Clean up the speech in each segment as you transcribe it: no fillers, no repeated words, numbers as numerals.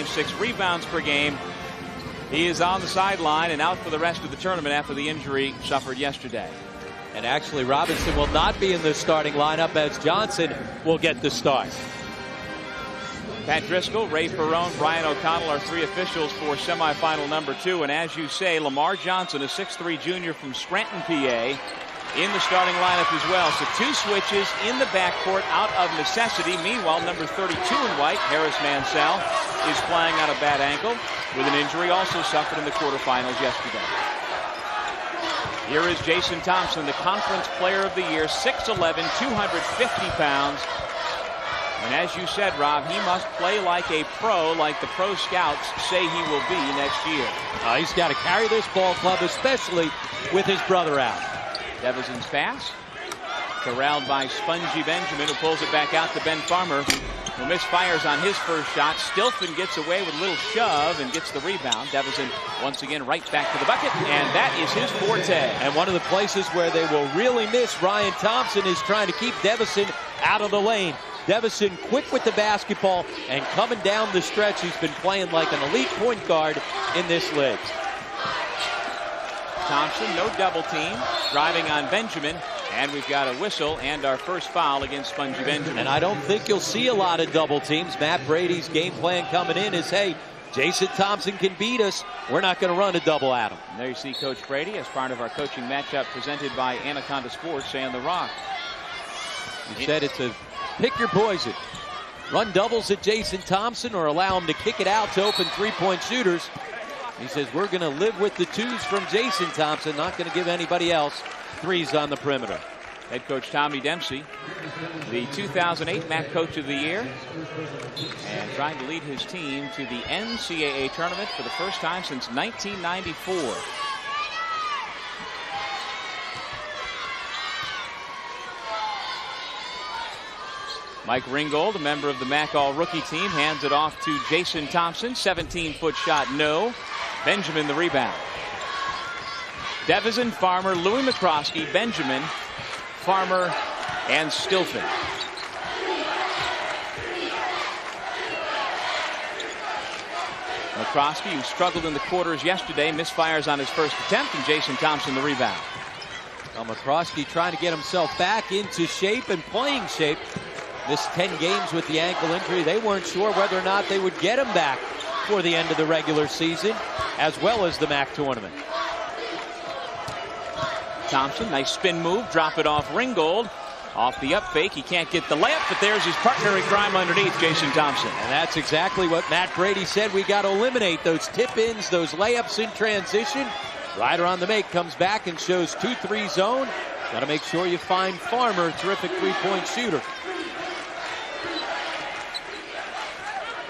6 rebounds per game. He is on the sideline and out for the rest of the tournament after the injury suffered yesterday. And actually, Robinson will not be in the starting lineup, as Johnson will get the start. Pat Driscoll, Ray Perrone, Brian O'Connell are 3 officials for semifinal number 2. And as you say, Lamar Johnson, a 6'3 junior from Scranton, PA, in the starting lineup as well. So 2 switches in the backcourt out of necessity. Meanwhile, number 32 in white, Harris Mansell, is playing on a bad ankle with an injury also suffered in the quarterfinals yesterday. Here is Jason Thompson, the Conference Player of the Year, 6'11", 250 pounds. And as you said, Rob, he must play like a pro, like the pro scouts say he will be next year. He's got to carry this ball club, especially with his brother out. Devison's pass, corralled by Spongy Benjamin, who pulls it back out to Ben Farmer, who misfires on his first shot. Stilfen gets away with a little shove and gets the rebound. Devison once again right back to the bucket, and that is his forte. And one of the places where they will really miss Ryan Thompson is trying to keep Devison out of the lane. Devison quick with the basketball and coming down the stretch. He's been playing like an elite point guard in this league. Thompson, no double team, driving on Benjamin, and we've got a whistle and our first foul against Spongy Benjamin. And I don't think you'll see a lot of double teams. Matt Brady's game plan coming in is, hey, Jason Thompson can beat us. We're not going to run a double at him. And there you see Coach Brady as part of our coaching matchup presented by Anaconda Sports and The Rock. He said it's a pick your poison. Run doubles at Jason Thompson or allow him to kick it out to open three-point shooters. He says we're going to live with the 2s from Jason Thompson, not going to give anybody else 3s on the perimeter. Head coach Tommy Dempsey, the 2008 MAAC Coach of the Year, and trying to lead his team to the NCAA tournament for the first time since 1994. Mike Ringgold, a member of the MAAC All-Rookie team, hands it off to Jason Thompson. 17-foot shot, no. Benjamin the rebound. Devison, Farmer, Louis McCroskey, Benjamin, Farmer, and Stilfen. McCroskey, who struggled in the quarters yesterday, misfires on his first attempt, and Jason Thompson the rebound. Well, McCroskey trying to get himself back into shape and playing shape. Missed 10 games with the ankle injury. They weren't sure whether or not they would get him back for the end of the regular season, as well as the MAAC tournament. Thompson, nice spin move, drop it off Ringgold. Off the up fake, he can't get the layup, but there's his partner in crime underneath, Jason Thompson. And that's exactly what Matt Brady said. We got to eliminate those tip-ins, those layups in transition. Ryder on the make, comes back and shows 2-3 zone. Got to make sure you find Farmer, terrific three-point shooter.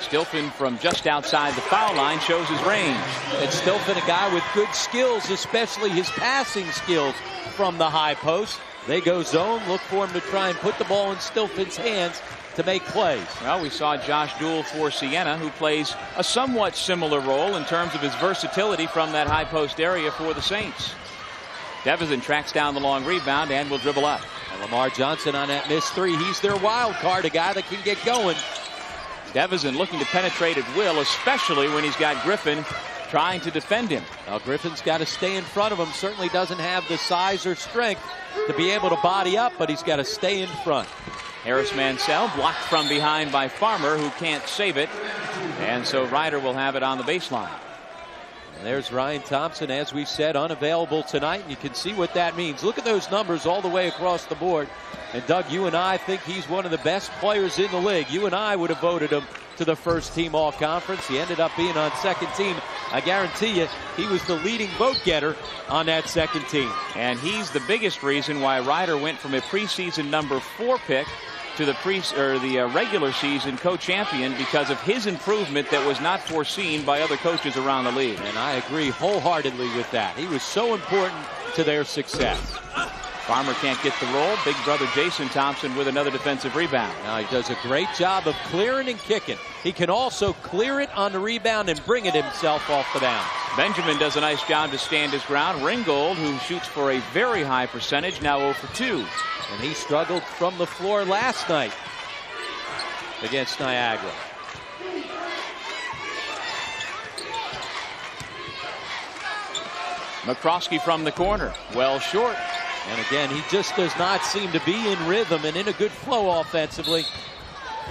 Stilfen from just outside the foul line shows his range. And Stilfen, a guy with good skills, especially his passing skills from the high post. They go zone, look for him to try and put the ball in Stilfen's hands to make plays. Well, we saw Josh Dool for Siena, who plays a somewhat similar role in terms of his versatility from that high post area for the Saints. Devison tracks down the long rebound and will dribble up. And Lamar Johnson on that missed 3. He's their wild card, a guy that can get going. Devison looking to penetrate at will, especially when he's got Griffin trying to defend him. Now Griffin's got to stay in front of him. Certainly doesn't have the size or strength to be able to body up, but he's got to stay in front. Harris Mansell blocked from behind by Farmer, who can't save it. And so Ryder will have it on the baseline. And there's Ryan Thompson, as we said, unavailable tonight. And you can see what that means. Look at those numbers all the way across the board. And Doug, you and I think he's one of the best players in the league. You and I would have voted him to the first team all conference. He ended up being on second team. I guarantee you he was the leading vote getter on that second team. And he's the biggest reason why Ryder went from a preseason number 4 pick to the regular season co-champion, because of his improvement that was not foreseen by other coaches around the league. And I agree wholeheartedly with that. He was so important to their success. Farmer can't get the roll. Big brother Jason Thompson with another defensive rebound. Now he does a great job of clearing and kicking. He can also clear it on the rebound and bring it himself off the down. Benjamin does a nice job to stand his ground. Ringgold, who shoots for a very high percentage, now 0 for 2. And he struggled from the floor last night against Niagara. McCroskey from the corner. Well short. And again, he just does not seem to be in rhythm and in a good flow offensively.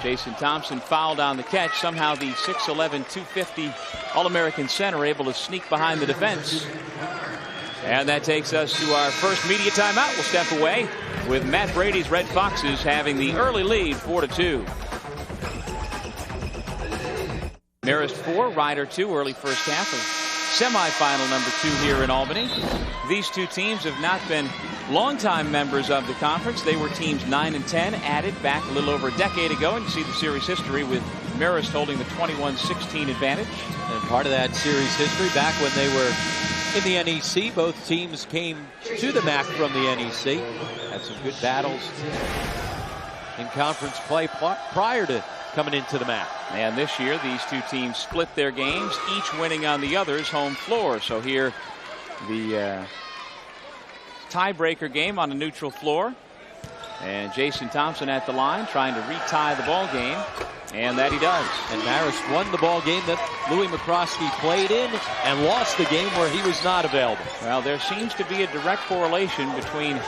Jason Thompson fouled on the catch. Somehow the 6'11", 250 All-American center able to sneak behind the defense. And that takes us to our first media timeout. We'll step away with Matt Brady's Red Foxes having the early lead 4-2. Marist 4, Ryder 2, early first half of semifinal number 2 here in Albany. These two teams have not been longtime members of the conference. They were teams 9 and 10, added back a little over a decade ago. And you see the series history with Marist holding the 21-16 advantage. And part of that series history, back when they were in the NEC, both teams came to the MAAC from the NEC. Had some good battles in conference play prior to coming into the MAAC. And this year, these two teams split their games, each winning on the other's home floor. So here, the tiebreaker game on a neutral floor. And Jason Thompson at the line trying to retie the ball game. And that he does. And Marist won the ball game that Louis McCroskey played in and lost the game where he was not available. Well, there seems to be a direct correlation between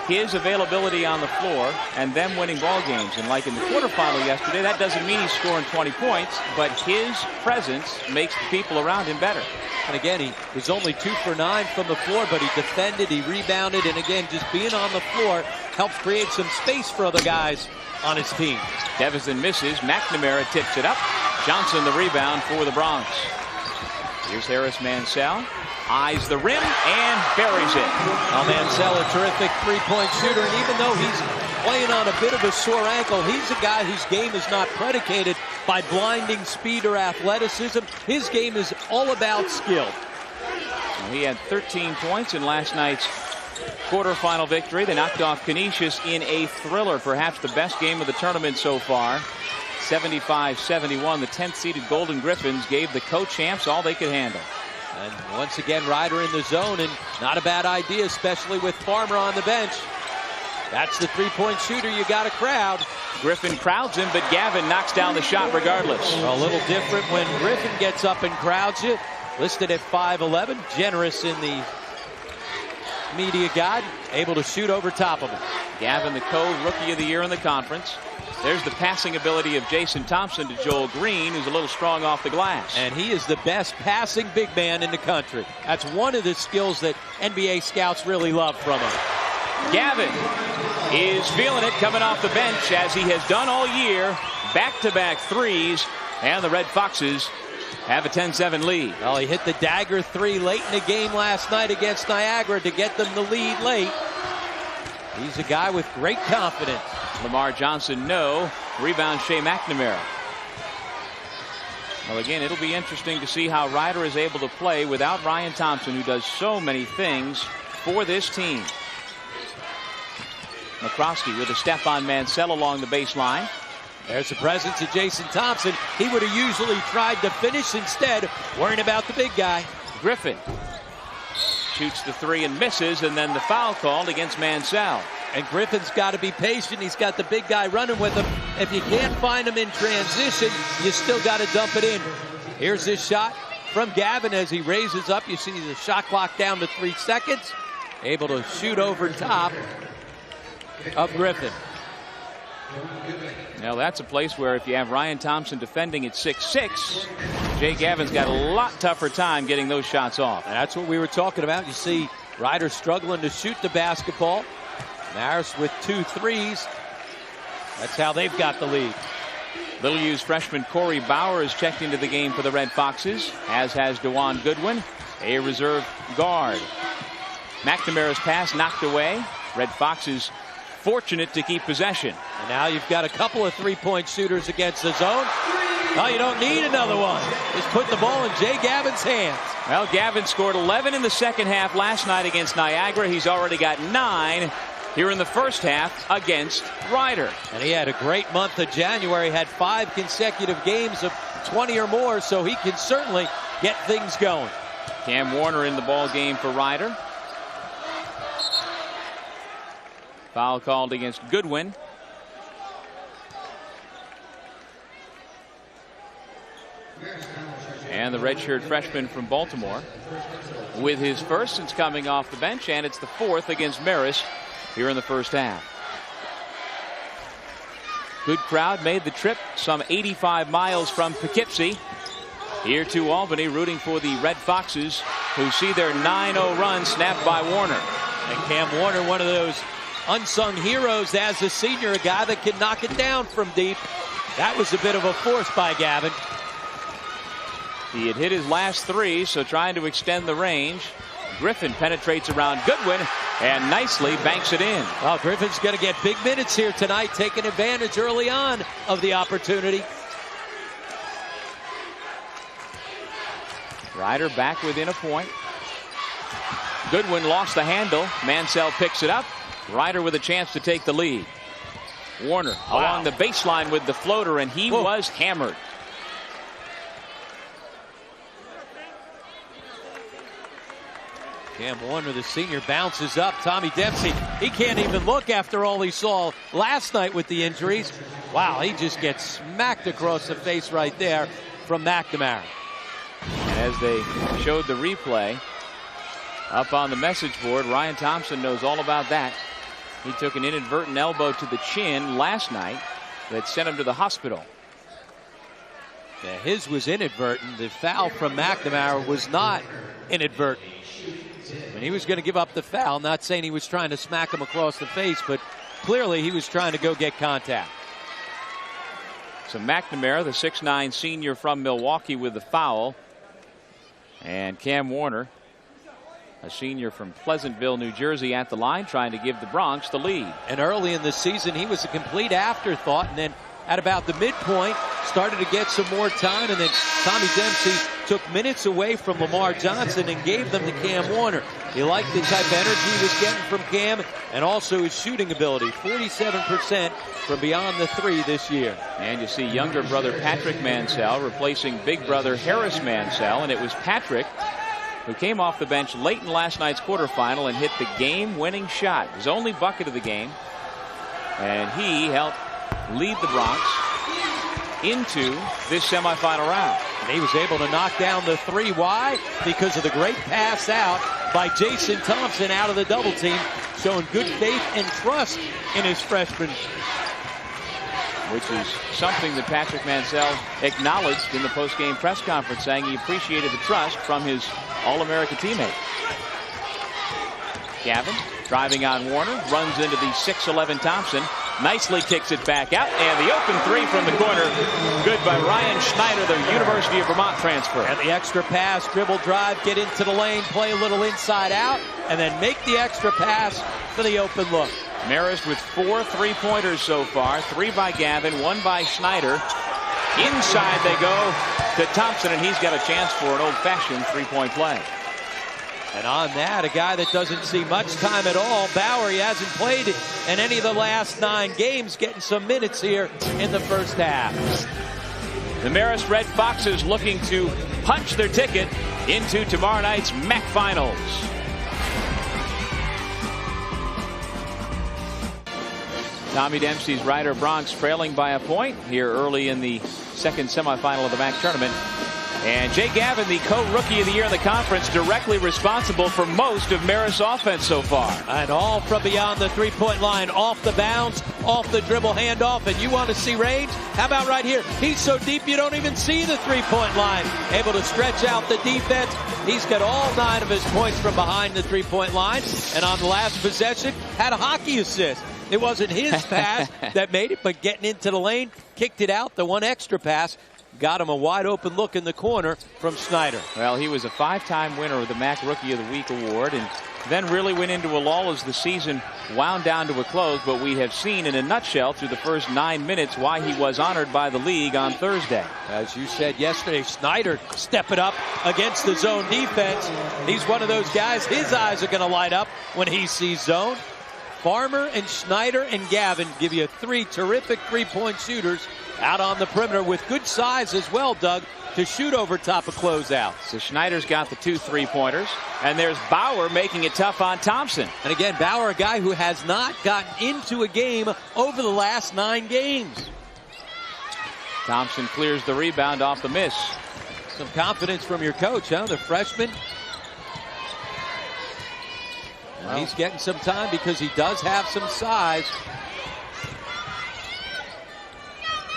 his availability on the floor and them winning ball games. And like in the quarterfinal yesterday, that doesn't mean he's scoring 20 points, but his presence makes the people around him better. And again, he was only 2 for 9 from the floor, but he defended, he rebounded, and again, just being on the floor helps create some space for other guys on his team. Devison misses. McNamara tips it up. Johnson the rebound for the Bronx. Here's Harris Mansell. Eyes the rim and buries it. Now Mansell, a terrific three-point shooter, and even though he's playing on a bit of a sore ankle, he's a guy whose game is not predicated by blinding speed or athleticism. His game is all about skill. Well, he had 13 points in last night's quarterfinal victory. They knocked off Canisius in a thriller, perhaps the best game of the tournament so far. 75-71. The 10th seeded Golden Griffins gave the co-champs all they could handle. And once again, Ryder in the zone, and not a bad idea, especially with Farmer on the bench. That's the three-point shooter you got to crowd. Griffin crowds him, but Gavin knocks down the shot regardless. A little different when Griffin gets up and crowds you. Listed at 5'11", generous in the media guide, able to shoot over top of him. Gavin, the co-rookie of the year in the conference. There's the passing ability of Jason Thompson to Joel Green, who's a little strong off the glass. And he is the best passing big man in the country. That's one of the skills that NBA scouts really love from him. Gavin is feeling it coming off the bench as he has done all year. Back-to-back threes, and the Red Foxes have a 10-7 lead. Well, he hit the dagger three late in the game last night against Niagara to get them the lead late. He's a guy with great confidence. Lamar Johnson, no. Rebound, Shea McNamara. Well, again, it'll be interesting to see how Ryder is able to play without Ryan Thompson, who does so many things for this team. McCroskey with a step on Mansell along the baseline. There's the presence of Jason Thompson. He would have usually tried to finish instead, worrying about the big guy. Griffin shoots the three and misses, and then the foul called against Mansell. And Griffin's got to be patient. He's got the big guy running with him. If you can't find him in transition, you still got to dump it in. Here's this shot from Gavin as he raises up. You see the shot clock down to 3 seconds. Able to shoot over top of Griffin. Now that's a place where if you have Ryan Thompson defending at 6'6", Jay Gavin's got a lot tougher time getting those shots off. And that's what we were talking about. You see Ryder struggling to shoot the basketball. Marist with 2 threes. That's how they've got the lead. Little U's freshman Corey Bauer has checked into the game for the Red Foxes, as has DeJuan Goodwin, a reserve guard. McNamara's pass knocked away. Red Foxes fortunate to keep possession. And now you've got a couple of three-point shooters against the zone. Oh, you don't need another one. Just put the ball in Jay Gavin's hands. Well, Gavin scored 11 in the second half last night against Niagara. He's already got 9 here in the first half against Ryder. And he had a great month of January, had 5 consecutive games of 20 or more, so he can certainly get things going. Cam Warner in the ball game for Ryder. Foul called against Goodwin. And the redshirt freshman from Baltimore with his first since coming off the bench, and it's the fourth against Marist here in the first half. Good crowd made the trip some 85 miles from Poughkeepsie here to Albany, rooting for the Red Foxes, who see their 9-0 run snapped by Warner. And Cam Warner, one of those unsung heroes as a senior, a guy that can knock it down from deep. That was a bit of a force by Gavin. He had hit his last three, so trying to extend the range. Griffin penetrates around Goodwin and nicely banks it in. Well, Griffin's going to get big minutes here tonight, taking advantage early on of the opportunity. Ryder back within a point. Goodwin lost the handle. Mansell picks it up. Ryder with a chance to take the lead. Warner along the baseline with the floater, and he was hammered. Cam Warner, the senior, bounces up. Tommy Dempsey, he can't even look after all he saw last night with the injuries. Wow, he just gets smacked across the face right there from McNamara. And as they showed the replay up on the message board, Ryan Thompson knows all about that. He took an inadvertent elbow to the chin last night that sent him to the hospital. Yeah, his was inadvertent. The foul from McNamara was not inadvertent. When he was going to give up the foul, not saying he was trying to smack him across the face, but clearly he was trying to go get contact. So McNamara, the 6'9" senior from Milwaukee, with the foul. And Cam Warner, a senior from Pleasantville, New Jersey, at the line, trying to give the Bronx the lead. And early in the season, he was a complete afterthought, and then at about the midpoint, started to get some more time, and then Tommy Dempsey took minutes away from Lamar Johnson and gave them to Cam Warner. He liked the type of energy he was getting from Cam, and also his shooting ability, 47% from beyond the three this year. And you see younger brother Patrick Mansell replacing big brother Harris Mansell, and it was Patrick who came off the bench late in last night's quarterfinal and hit the game-winning shot, his only bucket of the game, and he helped lead the Bronx into this semifinal round. And he was able to knock down the three. Why? Because of the great pass out by Jason Thompson out of the double team, showing good faith and trust in his freshman. Which is something that Patrick Mansell acknowledged in the post-game press conference, saying he appreciated the trust from his All-American teammate. Gavin driving on Warner, runs into the 6'11" Thompson, nicely kicks it back out, and the open three from the corner, good by Ryan Schneider, the University of Vermont transfer. And the extra pass, dribble drive, get into the lane, play a little inside out, and then make the extra pass for the open look. Marist with 4 3-pointers so far, 3 by Gavin, 1 by Schneider. Inside they go to Thompson, and he's got a chance for an old-fashioned three-point play. And on that, a guy that doesn't see much time at all, Bauer. He hasn't played in any of the last 9 games, getting some minutes here in the first half. The Marist Red Foxes looking to punch their ticket into tomorrow night's MAAC Finals. Tommy Dempsey's Ryder Bronx trailing by a point here early in the second semifinal of the MAAC tournament. And Jay Gavin, the co-rookie of the year in the conference, directly responsible for most of Marist's offense so far. And all from beyond the three-point line, off the bounce, off the dribble handoff. And you want to see range? How about right here? He's so deep you don't even see the three-point line. Able to stretch out the defense. He's got all 9 of his points from behind the three-point line. And on the last possession, had a hockey assist. It wasn't his pass that made it, but getting into the lane, kicked it out. The one extra pass got him a wide open look in the corner from Schneider. Well, he was a 5-time winner of the MAAC Rookie of the Week award, and then really went into a lull as the season wound down to a close. But we have seen in a nutshell through the first 9 minutes why he was honored by the league on Thursday. As you said yesterday, Schneider stepping up against the zone defense. He's one of those guys, his eyes are going to light up when he sees zone. Farmer and Schneider and Gavin give you 3 terrific three-point shooters out on the perimeter with good size as well, Doug, to shoot over top of closeouts. So Schneider's got the 2 3-pointers, and there's Bauer making it tough on Thompson. And again, Bauer, a guy who has not gotten into a game over the last 9 games. Thompson clears the rebound off the miss. Some confidence from your coach, huh? The freshman. Well, he's getting some time because he does have some size.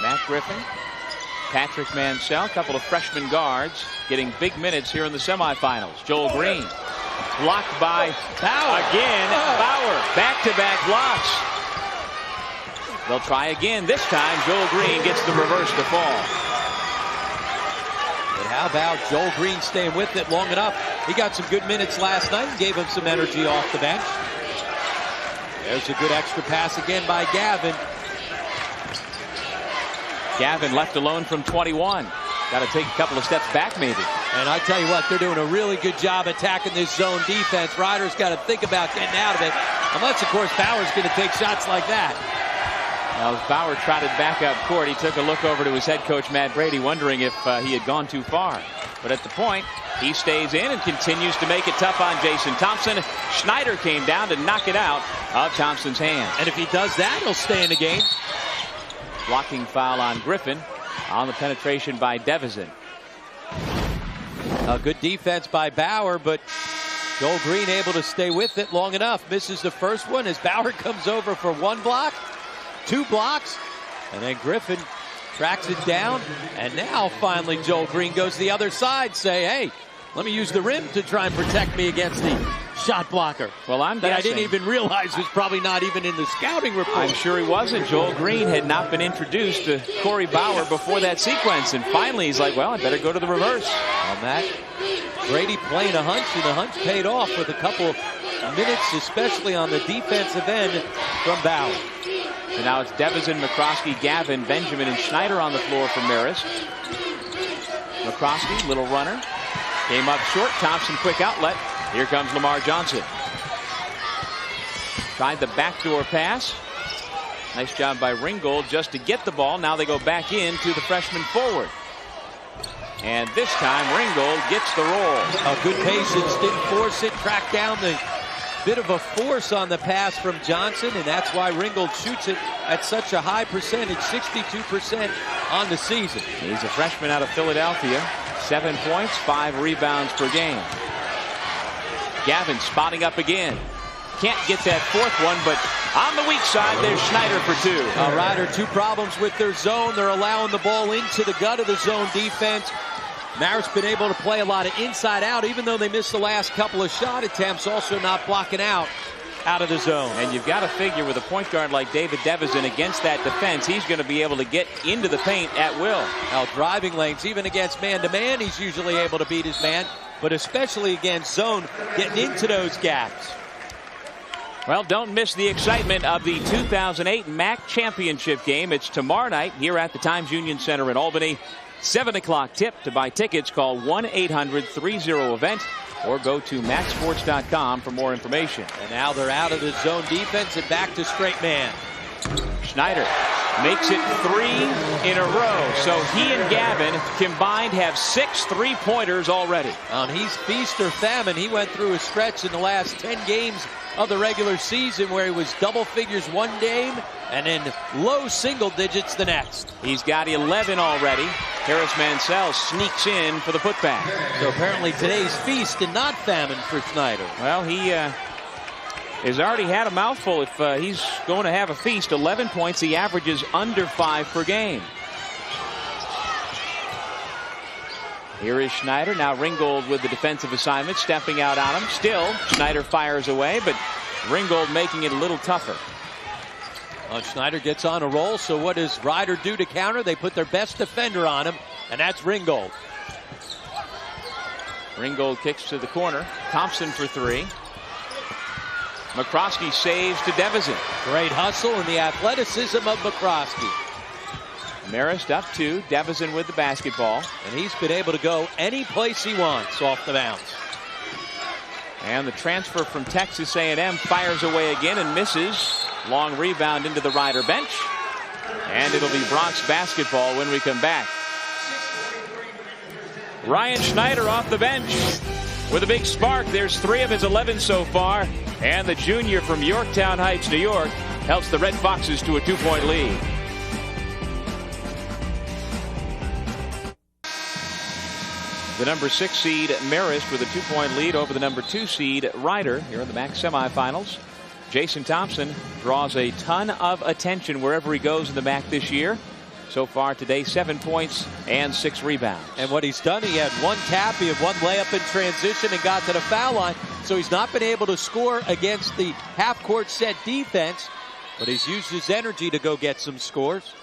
Matt Griffin, Patrick Mansell, a couple of freshman guards getting big minutes here in the semifinals. Joel Green blocked by Bauer. Again, Bauer, back-to-back blocks. They'll try again. This time, Joel Green gets the reverse to fall. But how about Joel Green staying with it long enough? He got some good minutes last night and gave him some energy off the bench. There's a good extra pass again by Gavin. Gavin left alone from 21. Got to take a couple of steps back maybe. And I tell you what, they're doing a really good job attacking this zone defense. Ryder's got to think about getting out of it. Unless, of course, Bauer's going to take shots like that. Now, as Bauer trotted back up court, he took a look over to his head coach, Matt Brady, wondering if he had gone too far. But at the point, he stays in and continues to make it tough on Jason Thompson. Schneider came down to knock it out of Thompson's hands. And if he does that, he'll stay in the game. Blocking foul on Griffin on the penetration by Devison. A good defense by Bauer, but Joel Green able to stay with it long enough. Misses the first one as Bauer comes over for one block, two blocks, and then Griffin tracks it down. And now finally Joel Green goes to the other side, say, hey, let me use the rim to try and protect me against the shot blocker. Well, I didn't even realize was probably not even in the scouting report. I'm sure he wasn't. Joel Green had not been introduced to Corey Bauer before that sequence, and finally he's like, well, I better go to the reverse. On that, Brady playing a hunch, and the hunch paid off with a couple of minutes, especially on the defensive end from Bauer. So now it's Devison, McCroskey, Gavin, Benjamin, and Schneider on the floor for Marist. McCroskey, little runner. Came up short. Thompson, quick outlet. Here comes Lamar Johnson. Tried the backdoor pass. Nice job by Ringgold just to get the ball. Now they go back into the freshman forward. And this time Ringgold gets the roll. A good patience, didn't force it, tracked down the bit of a force on the pass from Johnson, and that's why Ringgold shoots it at such a high percentage, 62% on the season. He's a freshman out of Philadelphia. 7 points, 5 rebounds per game. Gavin spotting up again. Can't get that fourth one, but on the weak side, there's Schneider for two. Ryder, two problems with their zone. They're allowing the ball into the gut of the zone defense. Marist been able to play a lot of inside out, even though they missed the last couple of shot attempts, also not blocking out of the zone. And you've got to figure with a point guard like David Devison against that defense, he's going to be able to get into the paint at will. Now, driving lanes, even against man-to-man, he's usually able to beat his man, but especially against zone, getting into those gaps. Well, don't miss the excitement of the 2008 MAAC championship game. It's tomorrow night here at the Times Union Center in Albany. 7 o'clock tip. To buy tickets, call 1-800-30-EVENT or go to MAACsports.com for more information. And now they're out of the zone defense and back to straight man. Schneider makes it 3 in a row. So he and Gavin combined have 6 3-pointers already. He's feast or famine. He went through a stretch in the last 10 games of the regular season where he was double figures one game and in low single digits the next. He's got 11 already. Harris Mansell sneaks in for the putback. So apparently today's feast and not famine for Schneider. Well, he has already had a mouthful if he's going to have a feast. 11 points. He averages under 5 per game. Here is Schneider. Now Ringgold with the defensive assignment, stepping out on him. Still, Schneider fires away, but Ringgold making it a little tougher. Schneider gets on a roll, so what does Ryder do to counter? They put their best defender on him, and that's Ringgold. Ringgold kicks to the corner. Thompson for 3. McCroskey saves to Devison. Great hustle and the athleticism of McCroskey. Marist up 2. Devison with the basketball. And he's been able to go any place he wants off the bounce. And the transfer from Texas A&M fires away again and misses. Long rebound into the Ryder bench. And it'll be Bronx basketball when we come back. Ryan Schneider off the bench with a big spark. There's 3 of his 11 so far. And the junior from Yorktown Heights, New York, helps the Red Foxes to a 2-point lead. The number 6 seed Marist with a 2-point lead over the number 2 seed Ryder here in the MAAC semifinals. Jason Thompson draws a ton of attention wherever he goes in the MAAC this year. So far today, 7 points and 6 rebounds. And what he's done, he had 1 tap, he had 1 layup in transition and got to the foul line. So he's not been able to score against the half-court set defense, but he's used his energy to go get some scores.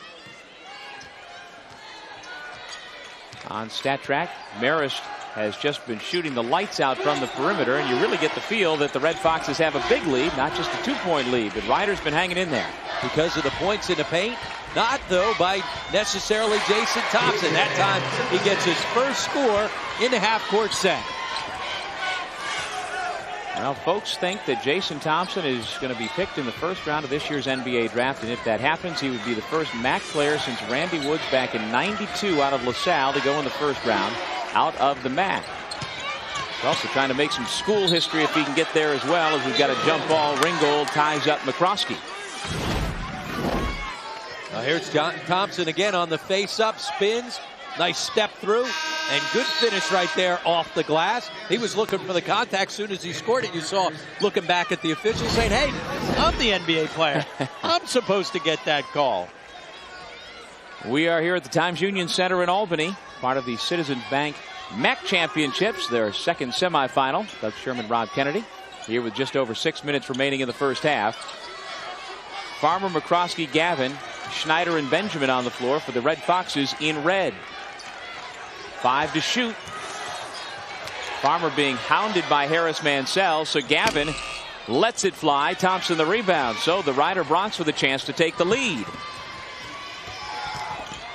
On StatTrack, Marist has just been shooting the lights out from the perimeter, and you really get the feel that the Red Foxes have a big lead, not just a 2-point lead, but Ryder's been hanging in there. Because of the points in the paint, not though by necessarily Jason Thompson. That time he gets his first score in the half-court set. Well, folks think that Jason Thompson is going to be picked in the first round of this year's NBA draft, and if that happens, he would be the first MAAC player since Randy Woods back in '92 out of LaSalle to go in the first round out of the MAAC. He's also trying to make some school history if he can get there as well, as we've got a jump ball. Ringgold ties up McCroskey. Now here's John Thompson again on the face-up, spins. Nice step through and good finish right there off the glass. He was looking for the contact. Soon as he scored it, you saw looking back at the officials saying, hey, I'm the NBA player. I'm supposed to get that call. We are here at the Times Union Center in Albany, part of the Citizens Bank MAAC Championships, their second semifinal. Doug Sherman, Rob Kennedy, here with just over 6 minutes remaining in the first half. Farmer, McCroskey, Gavin, Schneider, and Benjamin on the floor for the Red Foxes in red. 5 to shoot. Farmer being hounded by Harris Mansell, so Gavin lets it fly. Thompson the rebound, so the Ryder Broncs with a chance to take the lead.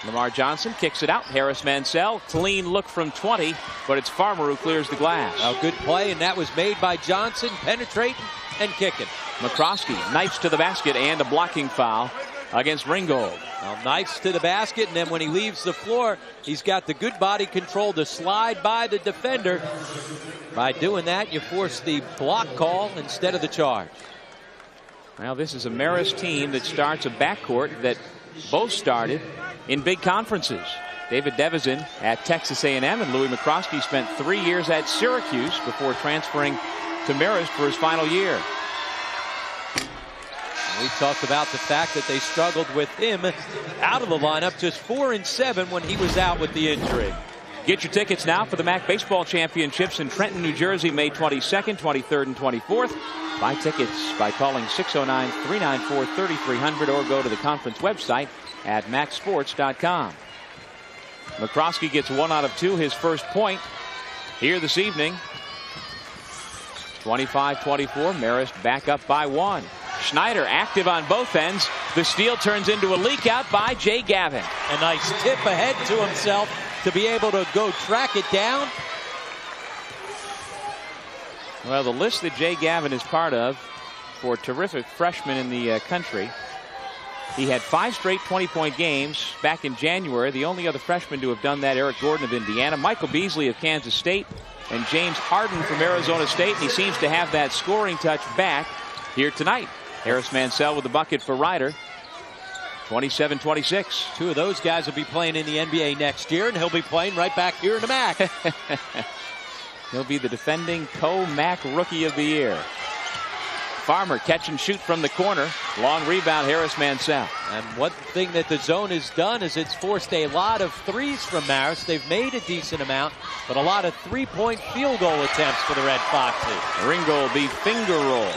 Lamar Johnson kicks it out. Harris Mansell, clean look from 20, but it's Farmer who clears the glass. A good play, and that was made by Johnson, penetrating and kicking. McCroskey knifes to the basket and a blocking foul against Ringgold. Well, knifes to the basket, and then when he leaves the floor, he's got the good body control to slide by the defender. By doing that, you force the block call instead of the charge. Well, this is a Marist team that starts a backcourt that both started in big conferences. David Devizin at Texas A&M, and Louis McCroskey spent 3 years at Syracuse before transferring to Marist for his final year. We talked about the fact that they struggled with him out of the lineup, just 4 and 7 when he was out with the injury. Get your tickets now for the MAAC Baseball Championships in Trenton, New Jersey, May 22nd, 23rd, and 24th. Buy tickets by calling 609-394-3300 or go to the conference website at MAACsports.com. McCroskey gets 1 out of 2, his first point here this evening. 25-24, Marist back up by 1. Schneider active on both ends. The steal turns into a leak out by Jay Gavin. A nice tip ahead to himself to be able to go track it down. Well, the list that Jay Gavin is part of for terrific freshmen in the country. He had 5 straight 20-point games back in January. The only other freshman to have done that, Eric Gordon of Indiana, Michael Beasley of Kansas State, and James Harden from Arizona State. And he seems to have that scoring touch back here tonight. Harris Mansell with the bucket for Ryder. 27-26. 2 of those guys will be playing in the NBA next year, and he'll be playing right back here in the MAAC. He'll be the defending co-MAAC Rookie of the Year. Farmer catch and shoot from the corner. Long rebound, Harris Mansell. And one thing that the zone has done is it's forced a lot of threes from Marist. They've made a decent amount, but a lot of 3-point field goal attempts for the Red Foxes. Ringgold the finger roll.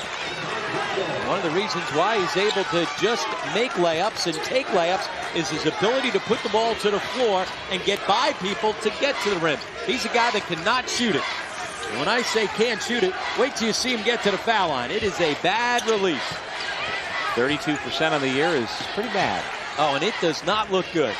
One of the reasons why he's able to just make layups and take layups is his ability to put the ball to the floor and get by people to get to the rim. He's a guy that cannot shoot it. And when I say can't shoot it, wait till you see him get to the foul line. It is a bad release. 32% on the year is pretty bad. Oh, and it does not look good.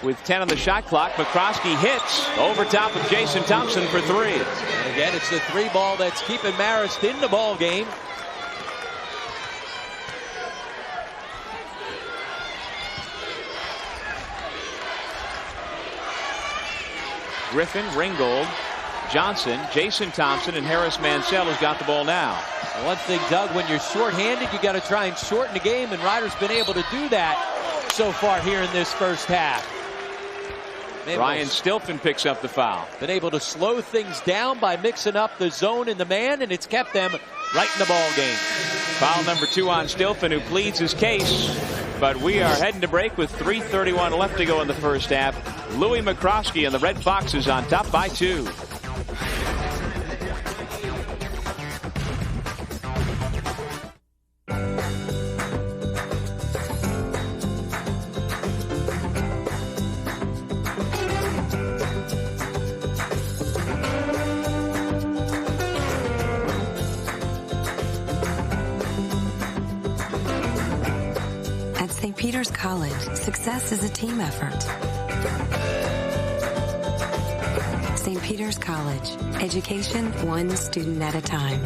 With 10 on the shot clock, McCroskey hits over top of Jason Thompson for 3. And again, it's the 3 ball that's keeping Marist in the ball game. Griffin, Ringgold, Johnson, Jason Thompson, and Harris Mansell has got the ball now. One thing, Doug, when you're shorthanded, you got to try and shorten the game, and Ryder's been able to do that. so far here in this first half. Ryan Stilfen picks up the foul. Been able to slow things down by mixing up the zone and the man, and it's kept them right in the ball game. Foul number 2 on Stilfen, who pleads his case. But we are heading to break with 3:31 left to go in the first half. Louis McCroskey and the Red Foxes on top by 2. St. Peter's College, success is a team effort. St. Peter's College, education one student at a time.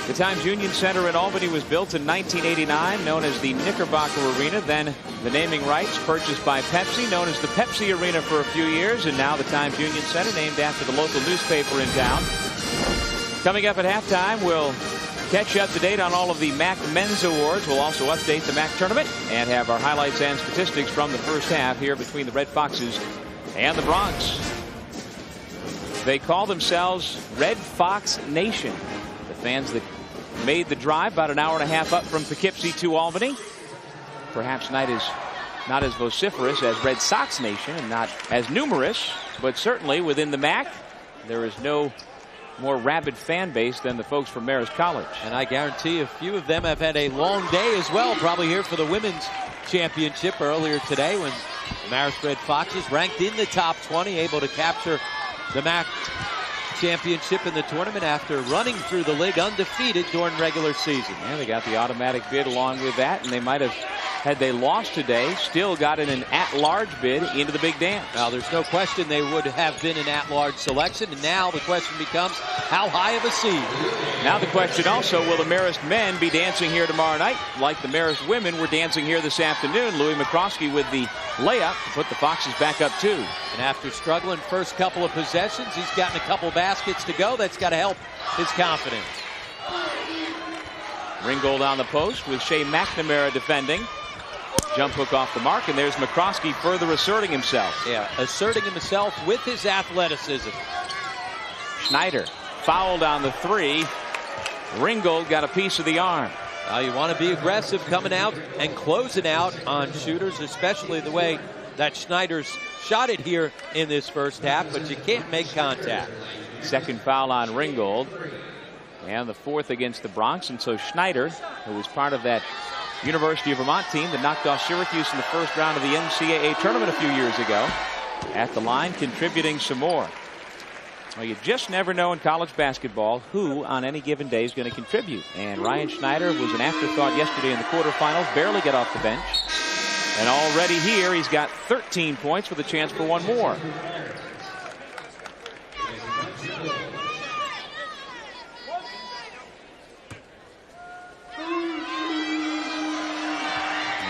The Times Union Center in Albany was built in 1989, known as the Knickerbocker Arena. Then the naming rights purchased by Pepsi, known as the Pepsi Arena for a few years, and now the Times Union Center, named after the local newspaper in town. Coming up at halftime, we'll catch you up to date on all of the MAAC Men's Awards. We'll also update the MAAC tournament and have our highlights and statistics from the first half here between the Red Foxes and the Bronx. They call themselves Red Fox Nation. The fans that made the drive about an hour and a half up from Poughkeepsie to Albany. Perhaps not as vociferous as Red Sox Nation and not as numerous, but certainly within the MAAC, there is no more rabid fan base than the folks from Marist College. And I guarantee a few of them have had a long day as well, probably here for the women's championship earlier today when the Marist Red Foxes, ranked in the top 20, able to capture the MAAC championship in the tournament after running through the league undefeated during regular season. Yeah, they got the automatic bid along with that, and they might have, had they lost today, still gotten an at-large bid into the big dance. Now, there's no question they would have been an at-large selection, and now the question becomes, how high of a seed? Now the question also, will the Marist men be dancing here tomorrow night like the Marist women were dancing here this afternoon? Louis McCroskey with the layup to put the Foxes back up 2. And after struggling first couple of possessions, he's gotten a couple baskets to go. That's got to help his confidence. Ringgold on the post with Shea McNamara defending. Jump hook off the mark, and there's McCroskey further asserting himself. Yeah, asserting himself with his athleticism. Schneider fouled on the 3. Ringgold got a piece of the arm. You want to be aggressive coming out and closing out on shooters, especially the way that Schneider's shot it here in this first half, but you can't make contact. Second foul on Ringgold, and the 4th against the Bronx. And so Schneider, who was part of that University of Vermont team that knocked off Syracuse in the first round of the NCAA tournament a few years ago, at the line contributing some more. Well, you just never know in college basketball who on any given day is going to contribute. And Ryan Schneider was an afterthought yesterday in the quarterfinals, barely got off the bench. And already here he's got 13 points with a chance for one more.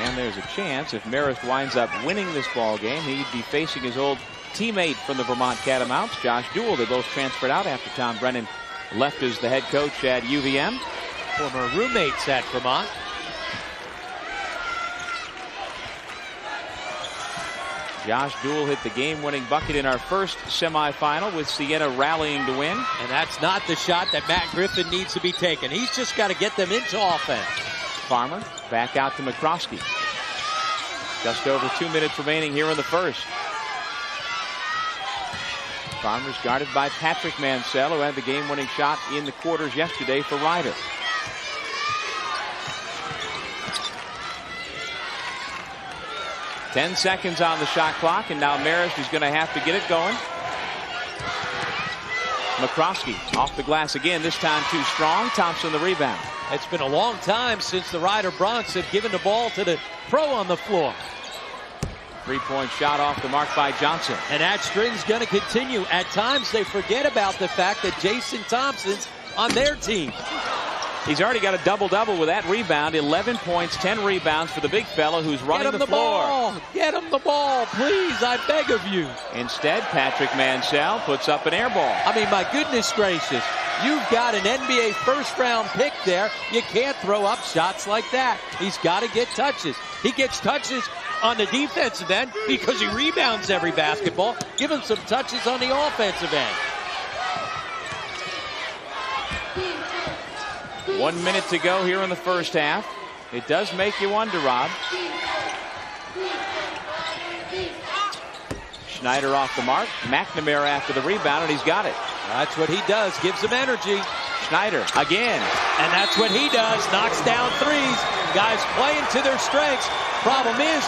And there's a chance if Marist winds up winning this ball game, he'd be facing his old teammate from the Vermont Catamounts, Josh Duell. They both transferred out after Tom Brennan left as the head coach at UVM. Former roommates at Vermont. Josh Duell hit the game-winning bucket in our first semifinal with Siena rallying to win. And that's not the shot that Matt Griffin needs to be taken. He's just got to get them into offense. Farmer back out to McCroskey. Just over 2 minutes remaining here in the first. Farmer's guarded by Patrick Mansell, who had the game-winning shot in the quarters yesterday for Ryder. Ten seconds on the shot clock, and now Marist is going to have to get it going. McCroskey off the glass again, this time too strong. Thompson the rebound. It's been a long time since the Ryder Bronx have given the ball to the pro on the floor. Three-point shot off the mark by Johnson. And that string's going to continue. At times they forget about the fact that Jason Thompson's on their team. He's already got a double-double with that rebound. 11 points, 10 rebounds for the big fella who's running the floor. Ball. Get him the ball, please. I beg of you. Instead, Patrick Mansell puts up an air ball. I mean, my goodness gracious. You've got an NBA first-round pick there. You can't throw up shots like that. He's got to get touches. He gets touches on the defensive end because he rebounds every basketball. Give him some touches on the offensive end. 1 minute to go here in the first half. It does make you wonder, Rob. Schneider off the mark. McNamara after the rebound, and he's got it. That's what he does. Gives him energy. Schneider again. And that's what he does. Knocks down threes. Guys playing to their strengths. Problem is,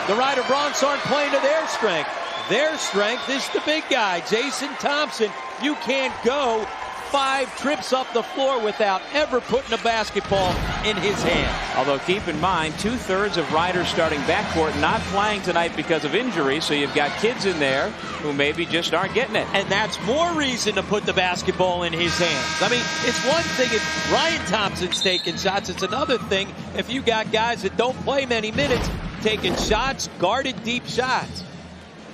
the Rider Broncs aren't playing to their strength. Their strength is the big guy, Jason Thompson. You can't go 5 trips up the floor without ever putting a basketball in his hand. Although keep in mind, 2/3 of Rider's starting backcourt not playing tonight because of injury, so you've got kids in there who maybe just aren't getting it. And that's more reason to put the basketball in his hands. I mean, it's one thing if Ryan Thompson's taking shots. It's another thing if you got guys that don't play many minutes taking shots, guarded deep shots.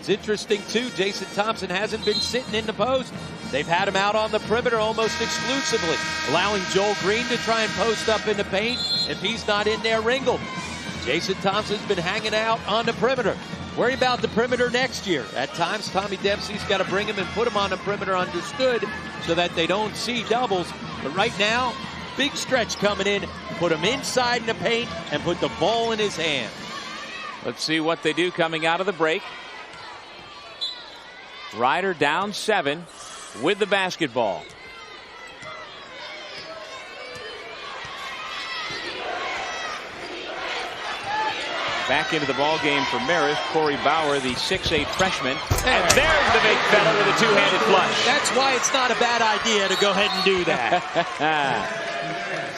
It's interesting, too, Jason Thompson hasn't been sitting in the post. They've had him out on the perimeter almost exclusively, allowing Joel Green to try and post up in the paint. If he's not in there, Ringel. Jason Thompson's been hanging out on the perimeter. Worry about the perimeter next year. At times, Tommy Dempsey's got to bring him and put him on the perimeter, understood, so that they don't see doubles. But right now, big stretch coming in. Put him inside in the paint and put the ball in his hand. Let's see what they do coming out of the break. Rider down 7 with the basketball. Back into the ball game for Marist. Corey Bauer, the 6'8" freshman. And there's the big fella with a two-handed flush. That's why it's not a bad idea to go ahead and do that.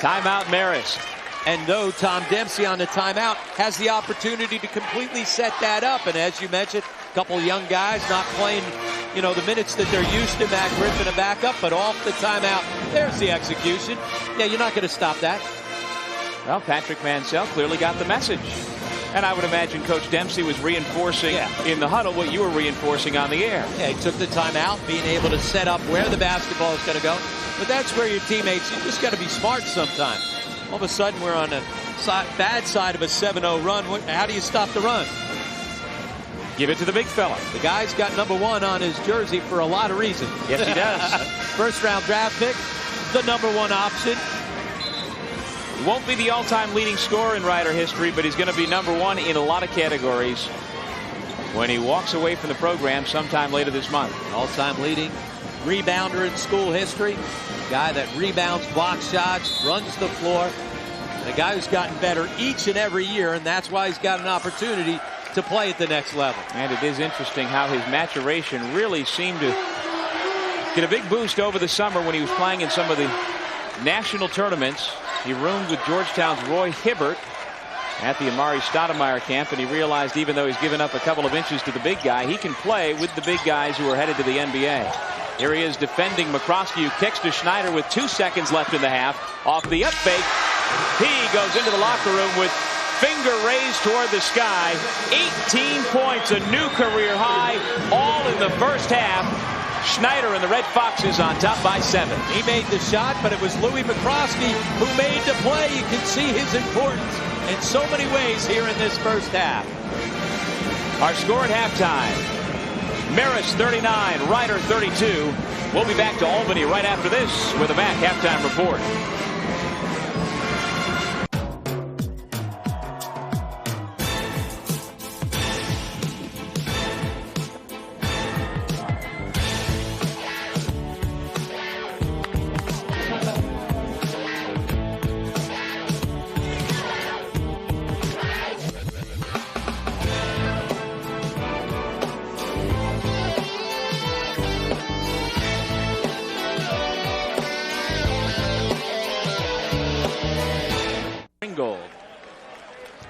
Timeout Marist. And though Tom Dempsey on the timeout has the opportunity to completely set that up. And as you mentioned, a couple of young guys not playing, you know, the minutes that they're used to. Matt Griffin a backup, but off the timeout, there's the execution. Yeah, you're not going to stop that. Well, Patrick Mansell clearly got the message. And I would imagine Coach Dempsey was reinforcing in the huddle what you were reinforcing on the air. Yeah, he took the timeout, being able to set up where the basketball is going to go. But that's where your teammates, you just got to be smart sometimes. All of a sudden, we're on the bad side of a 7-0 run. How do you stop the run? Give it to the big fella. The guy's got #1 on his jersey for a lot of reasons. Yes, he does. First-round draft pick, the #1 option. He won't be the all-time leading scorer in Rider history, but he's going to be #1 in a lot of categories when he walks away from the program sometime later this month. All-time leading rebounder in school history. Guy that rebounds, blocks shots, runs the floor. And a guy who's gotten better each and every year, and that's why he's got an opportunity to play at the next level. And it is interesting how his maturation really seemed to get a big boost over the summer when he was playing in some of the national tournaments. He roomed with Georgetown's Roy Hibbert at the Amari Stoudemire camp, and he realized even though he's given up a couple of inches to the big guy, he can play with the big guys who are headed to the NBA. Here he is defending McCroskey, who kicks to Schneider with 2 seconds left in the half. Off the up fake, he goes into the locker room with finger raised toward the sky. 18 points, a new career high, all in the first half. Schneider and the Red Foxes on top by 7. He made the shot, but it was Louis McCroskey who made the play. You can see his importance in so many ways here in this first half. Our score at halftime: Marist 39, Rider 32. We'll be back to Albany right after this with a MAAC halftime report.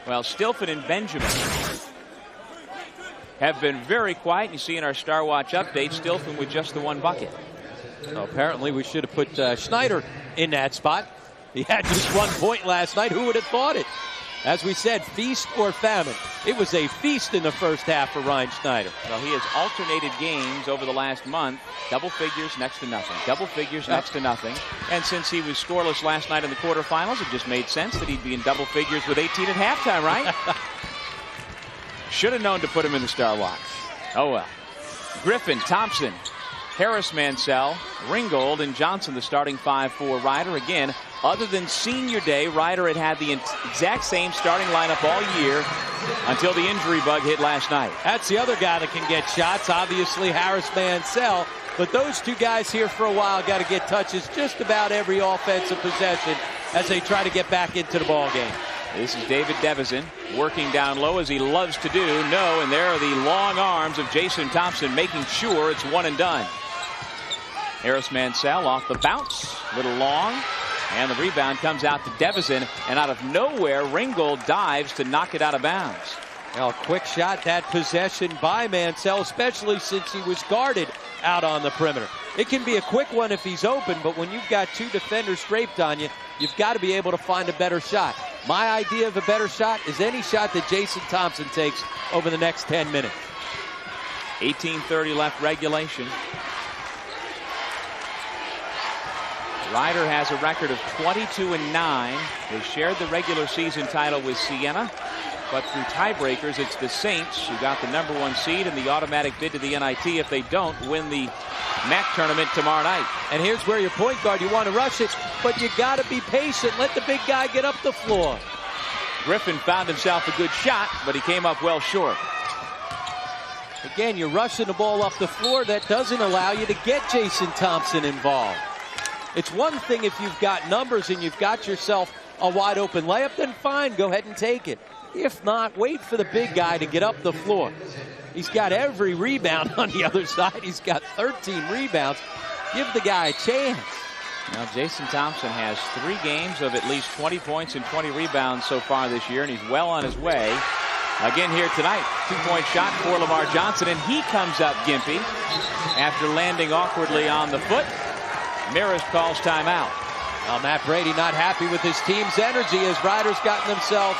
Well, Stilfen and Benjamin have been very quiet. You see in our Star Watch update, Stilfen with just the 1 bucket. Well, apparently we should have put Schneider in that spot. He had just 1 point last night. Who would have thought it? As we said, feast or famine. It was a feast in the first half for Ryan Schneider. Well, he has alternated games over the last month. Double figures, next to nothing. Double figures, next to nothing. And since he was scoreless last night in the quarterfinals, it just made sense that he'd be in double figures with 18 at halftime, right? Should have known to put him in the Star Watch. Oh, well. Griffin, Thompson, Harris, Mansell, Ringgold, and Johnson, the starting 5 for Ryder. Again, other than senior day, Ryder had the exact same starting lineup all year until the injury bug hit last night. That's the other guy that can get shots, obviously Harris, Mansell. But those two guys here for a while got to get touches just about every offensive possession as they try to get back into the ball game. This is David Devizin working down low as he loves to do. No, and there are the long arms of Jason Thompson making sure it's one and done. Harris Mansell off the bounce, little long, and the rebound comes out to Devizin, and out of nowhere Ringgold dives to knock it out of bounds. Well, quick shot that possession by Mansell, especially since he was guarded out on the perimeter. It can be a quick one if he's open, but when you've got two defenders draped on you, you've got to be able to find a better shot. My idea of a better shot is any shot that Jason Thompson takes over the next 10 minutes. 18:30 left regulation. Ryder has a record of 22-9. They shared the regular season title with Siena, but through tiebreakers, it's the Saints who got the #1 seed and the automatic bid to the NIT if they don't win the MAAC tournament tomorrow night. And here's where your point guard, you want to rush it, but you got to be patient. Let the big guy get up the floor. Griffin found himself a good shot, but he came up well short. Again, you're rushing the ball up the floor. That doesn't allow you to get Jason Thompson involved. It's one thing if you've got numbers and you've got yourself a wide open layup, then fine, go ahead and take it. If not, wait for the big guy to get up the floor. He's got every rebound on the other side. He's got 13 rebounds. Give the guy a chance. Now, Jason Thompson has 3 games of at least 20 points and 20 rebounds so far this year, and he's well on his way. Again here tonight, 2-point shot for Lamar Johnson, and he comes up gimpy after landing awkwardly on the foot. Marist calls timeout. Now, Matt Brady not happy with his team's energy as Ryder's gotten themselves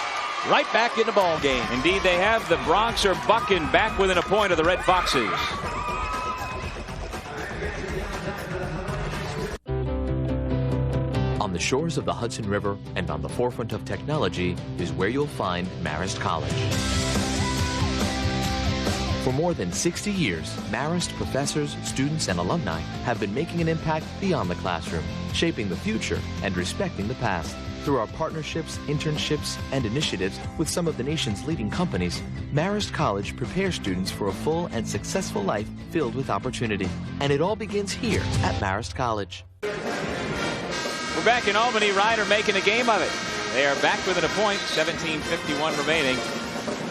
right back in the ball game. Indeed, they have. The Bronx are bucking back within a point of the Red Foxes. On the shores of the Hudson River and on the forefront of technology is where you'll find Marist College. For more than 60 years, Marist professors, students, and alumni have been making an impact beyond the classroom, shaping the future and respecting the past. Through our partnerships, internships, and initiatives with some of the nation's leading companies, Marist College prepares students for a full and successful life filled with opportunity. And it all begins here at Marist College. We're back in Albany. Ryder making a game of it. They are back within a point, 17:51 remaining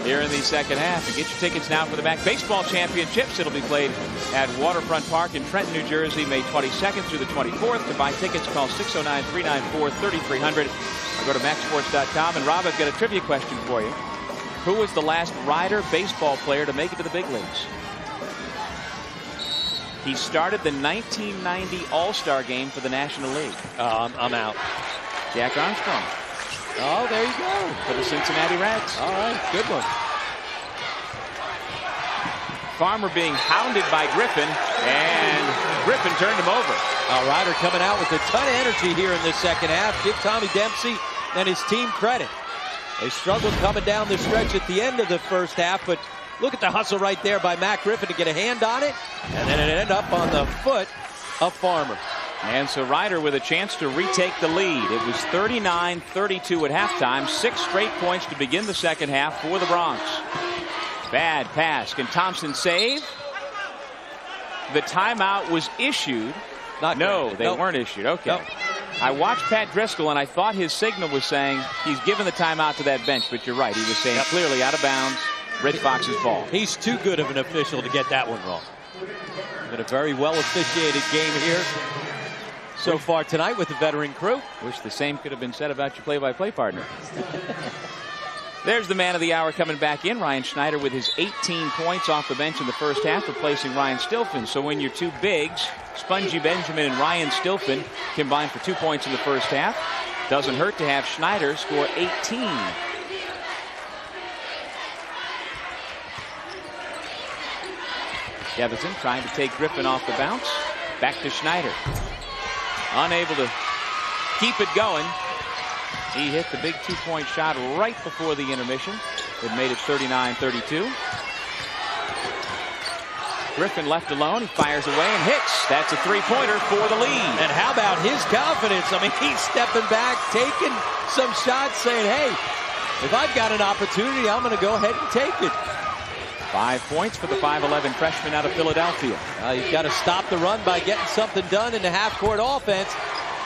here in the second half. And get your tickets now for the MAAC Baseball Championships. It'll be played at Waterfront Park in Trenton, New Jersey, May 22nd through the 24th. To buy tickets, call 609-394-3300 or go to MAACsports.com. And Rob, I've got a trivia question for you. Who was the last Ryder baseball player to make it to the big leagues? He started the 1990 All-Star game for the National League. I'm out. Jack Armstrong. Oh, there you go. For the Cincinnati Reds. All right, good one. Farmer being hounded by Griffin, and Griffin turned him over. Ryder coming out with a ton of energy here in this second half. Give Tommy Dempsey and his team credit. They struggled coming down the stretch at the end of the first half, but look at the hustle right there by Matt Griffin to get a hand on it, and then it ended up on the foot of Farmer. And so Ryder with a chance to retake the lead. It was 39-32 at halftime. 6 straight points to begin the second half for the Bronx. Bad pass. Can Thompson save? The timeout was issued. No, they weren't issued. Okay. Nope. I watched Pat Driscoll, and I thought his signal was saying he's given the timeout to that bench, but you're right. He was saying clearly out of bounds. Red Fox's ball. He's too good of an official to get that one wrong. Been a very well officiated game here so far tonight with the veteran crew. Wish the same could have been said about your play-by-play partner. There's the man of the hour coming back in, Ryan Schneider, with his 18 points off the bench in the first half, replacing Ryan Stilfen. So when your two bigs, Spongy Benjamin and Ryan Stilfen, combined for 2 points in the first half, doesn't hurt to have Schneider score 18 Devison trying to take Griffin off the bounce. Back to Schneider. Unable to keep it going. He hit the big two-point shot right before the intermission. It made it 39-32. Griffin left alone. He fires away and hits. That's a three-pointer for the lead. And how about his confidence? I mean, he's stepping back, taking some shots, saying, hey, if I've got an opportunity, I'm going to go ahead and take it. 5 points for the 5'11 freshman out of Philadelphia. You've got to stop the run by getting something done in the half-court offense.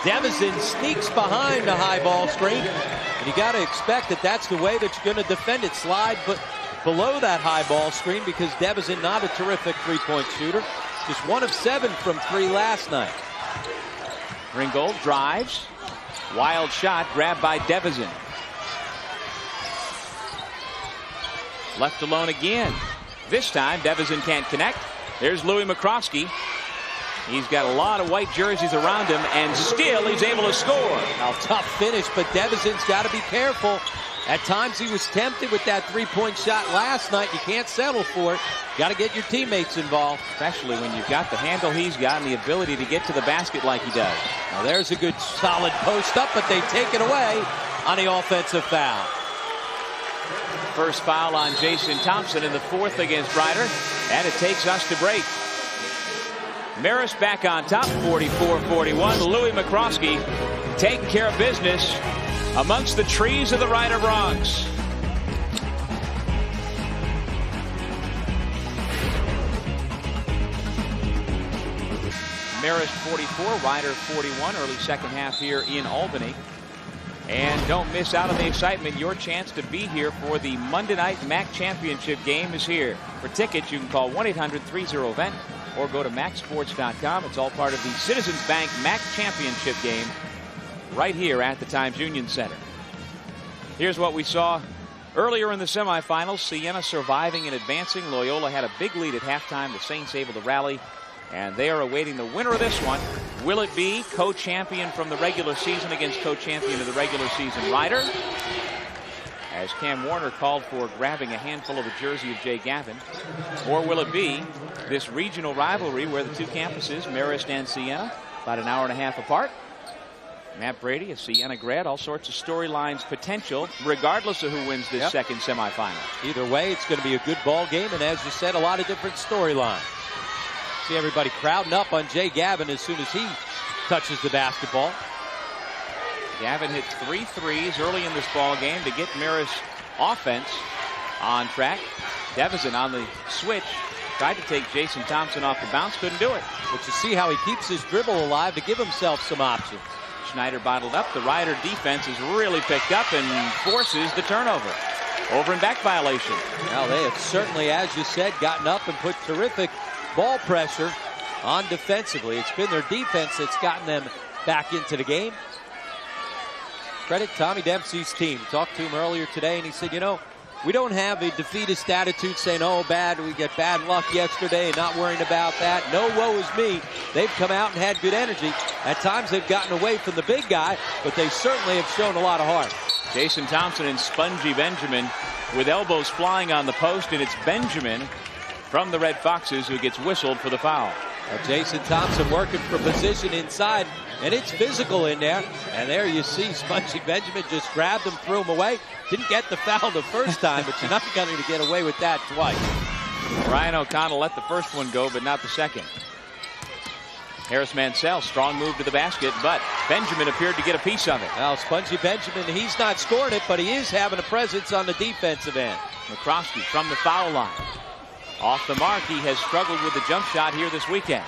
Devison sneaks behind the high ball screen. And you got to expect that that's the way that you're going to defend it. Slide but below that high ball screen, because Devison not a terrific three-point shooter. Just 1 of 7 from 3 last night. Ringgold drives. Wild shot grabbed by Devison. Left alone again. This time Devison can't connect. There's Louis McCroskey. He's got a lot of white jerseys around him, and still he's able to score. Now, tough finish, but Devison's got to be careful. At times he was tempted with that three-point shot last night. You can't settle for it. Got to get your teammates involved. Especially when you've got the handle he's got and the ability to get to the basket like he does. Now there's a good solid post up, but they take it away on the offensive foul. First foul on Jason Thompson in the 4th against Ryder, and it takes us to break. Marist back on top, 44-41. Louis McCroskey taking care of business amongst the trees of the Ryder Bronx. Marist 44, Ryder 41, early second half here in Albany. And don't miss out on the excitement. Your chance to be here for the Monday night MAAC championship game is here. For tickets, you can call 1-800-30-VENT or go to MAACsports.com. It's all part of the Citizens Bank MAAC championship game right here at the Times Union Center. Here's what we saw earlier in the semifinals. Siena surviving and advancing. Loyola had a big lead at halftime. The Saints able to rally, and they are awaiting the winner of this one. Will it be co-champion from the regular season against co-champion of the regular season Ryder, as Cam Warner called for grabbing a handful of the jersey of Jay Gavin? Or will it be this regional rivalry where the two campuses, Marist and Siena, about an hour and a half apart? Matt Brady, a Siena grad, all sorts of storylines potential, regardless of who wins this second semifinal. Either way, it's going to be a good ball game, and as you said, a lot of different storylines. See everybody crowding up on Jay Gavin as soon as he touches the basketball. Gavin hit 3 threes early in this ball game to get Marist offense on track. Devison on the switch tried to take Jason Thompson off the bounce, couldn't do it. But you see how he keeps his dribble alive to give himself some options. Schneider bottled up. The Ryder defense is really picked up and forces the turnover. Over and back violation. Now they have certainly, as you said, gotten up and put terrific ball pressure on defensively. It's been their defense that's gotten them back into the game. Credit Tommy Dempsey's team. Talked to him earlier today, and he said, you know, we don't have a defeatist attitude saying, oh, we get bad luck yesterday and not worrying about that. No, woe is me. They've come out and had good energy. At times they've gotten away from the big guy, but they certainly have shown a lot of heart. Jason Thompson and Spongy Benjamin with elbows flying on the post, and it's Benjamin from the Red Foxes who gets whistled for the foul. Jason Thompson working for position inside, and it's physical in there. And there you see Spongy Benjamin just grabbed him, threw him away. Didn't get the foul the first time, but you're not going to get away with that twice. Ryan O'Connell let the first one go, but not the second. Harris Mansell, strong move to the basket, but Benjamin appeared to get a piece of it. Now, Spongy Benjamin, he's not scoring it, but he is having a presence on the defensive end. McCroskey from the foul line. Off the mark, he has struggled with the jump shot here this weekend.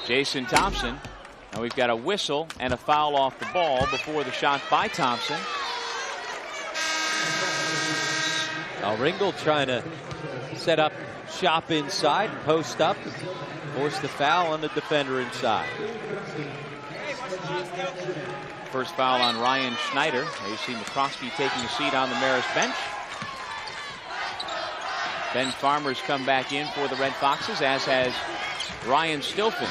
Jason Thompson. Now we've got a whistle and a foul off the ball before the shot by Thompson. Now Ringgold trying to set up shop inside, post up, force the foul on the defender inside. First foul on Ryan Schneider. Now you see McCroskey taking a seat on the Marist bench. Ben Farmer's come back in for the Red Foxes, as has Ryan Stilfen.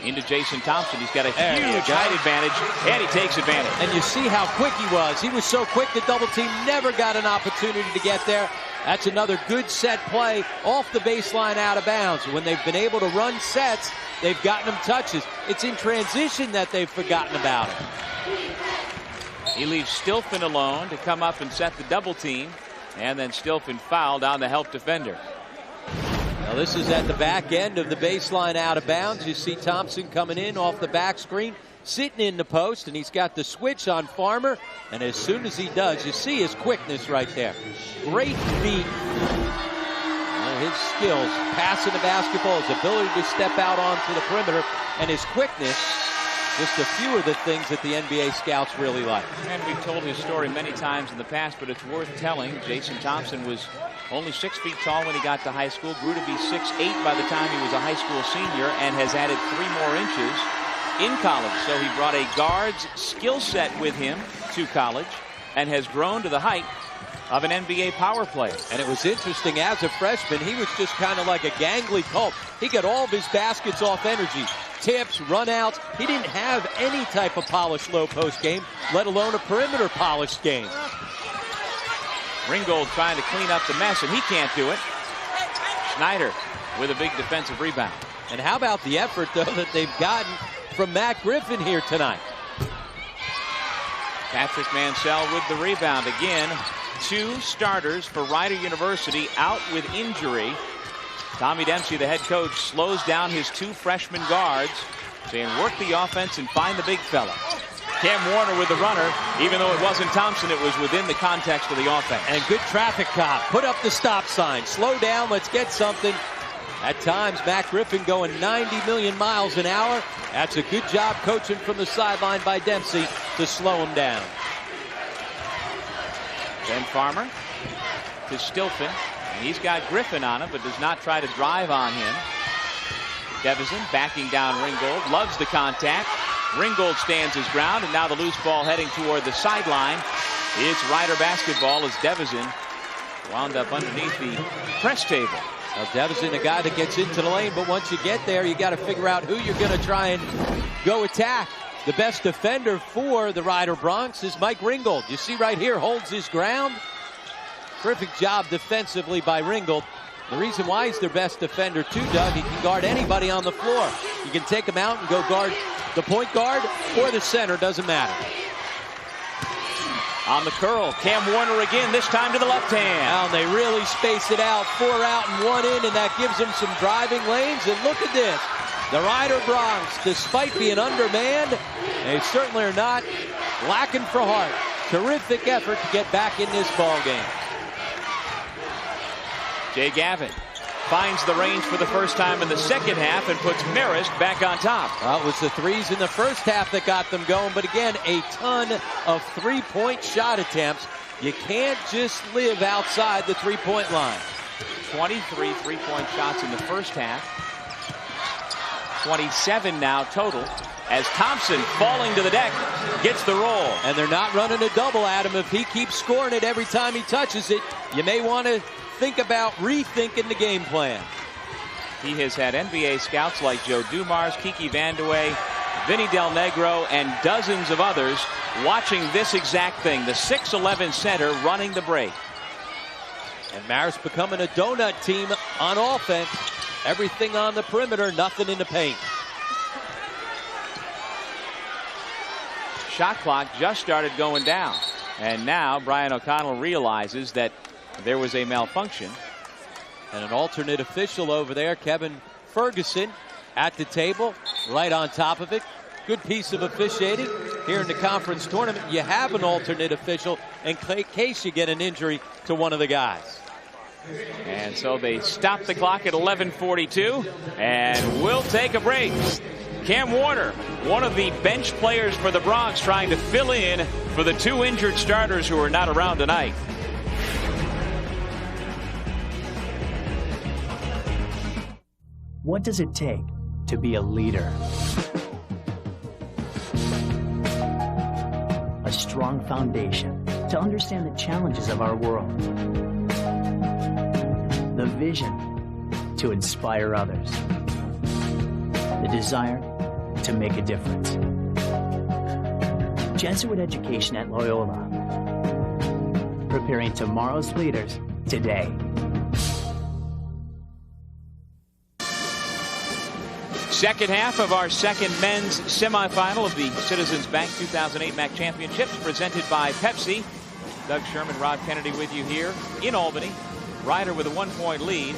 into Jason Thompson. He's got a huge height advantage, and he takes advantage. And you see how quick he was. He was so quick the double team never got an opportunity to get there. That's another good set play off the baseline out of bounds. When they've been able to run sets, they've gotten them touches. It's in transition that they've forgotten about it. He leaves Stilfen alone to come up and set the double team, and then Stilfen fouled on the help defender. Now this is at the back end of the baseline out of bounds. You see Thompson coming in off the back screen, sitting in the post, and he's got the switch on Farmer. And as soon as he does, you see his quickness right there. Great feet. His skills, passing the basketball, his ability to step out onto the perimeter, and his quickness. Just a few of the things that the NBA scouts really like. And we've told his story many times in the past, but it's worth telling. Jason Thompson was only 6 feet tall when he got to high school, grew to be 6'8" by the time he was a high school senior, and has added 3 more inches in college. So he brought a guard's skill set with him to college and has grown to the height of an NBA power player. And it was interesting, as a freshman, he was just kind of like a gangly colt. He got all of his baskets off energy. Tips, runouts. He didn't have any type of polished low post game, let alone a perimeter polished game. Ringgold trying to clean up the mess, and he can't do it. Schneider with a big defensive rebound. And how about the effort, though, that they've gotten from Matt Griffin here tonight? Patrick Mansell with the rebound. Again, 2 starters for Rider University out with injury. Tommy Dempsey, the head coach, slows down his 2 freshman guards, saying work the offense and find the big fella. Cam Warner with the runner. Even though it wasn't Thompson, it was within the context of the offense. And good traffic cop. Put up the stop sign. Slow down. Let's get something. At times, Matt Griffin going 90 million miles an hour. That's a good job coaching from the sideline by Dempsey to slow him down. Ben Farmer to Stilfen. And he's got Griffin on him, but does not try to drive on him. Devison backing down Ringgold. Loves the contact. Ringgold stands his ground, and now the loose ball heading toward the sideline. It's Rider basketball as Devison wound up underneath the press table. Now Devison, a guy that gets into the lane, but once you get there, you got to figure out who you're going to try and go attack. The best defender for the Rider Bronx is Mike Ringgold. You see right here, holds his ground. Terrific job defensively by Ringgold. The reason why he's their best defender too, Doug, he can guard anybody on the floor. You can take him out and go guard the point guard or the center, doesn't matter. On the curl, Cam Warner again, this time to the left hand. Now they really space it out, 4 out and 1 in, and that gives them some driving lanes. And look at this. The Rider Bronx, despite being undermanned, they certainly are not lacking for heart. Terrific effort to get back in this ball game. Jay Gavin finds the range for the first time in the second half and puts Marist back on top. Well, it was the threes in the first half that got them going, but again, a ton of three-point shot attempts. You can't just live outside the three-point line. 23 three-point shots in the first half. 27 now total, as Thompson, falling to the deck, gets the roll. And they're not running a double at him. If he keeps scoring it every time he touches it, you may want to think about rethinking the game plan. He has had NBA scouts like Joe Dumars, Kiki Vandeweghe, Vinny Del Negro, and dozens of others watching this exact thing. The 6'11" center running the break. And Marist becoming a donut team on offense. Everything on the perimeter, nothing in the paint. Shot clock just started going down. And now Brian O'Connell realizes that there was a malfunction. And an alternate official over there, Kevin Ferguson, at the table, right on top of it. Good piece of officiating. Here in the conference tournament, you have an alternate official in case you get an injury to one of the guys. And so they stop the clock at 11:42, and we'll take a break. Cam Warner, one of the bench players for the Bronx, trying to fill in for the 2 injured starters who are not around tonight. What does it take to be a leader? A strong foundation to understand the challenges of our world. The vision to inspire others. The desire to make a difference. Jesuit education at Loyola. Preparing tomorrow's leaders today. Second half of our second men's semifinal of the Citizens Bank 2008 MAAC Championships, presented by Pepsi. Doug Sherman, Rob Kennedy with you here in Albany. Ryder with a 1-point lead.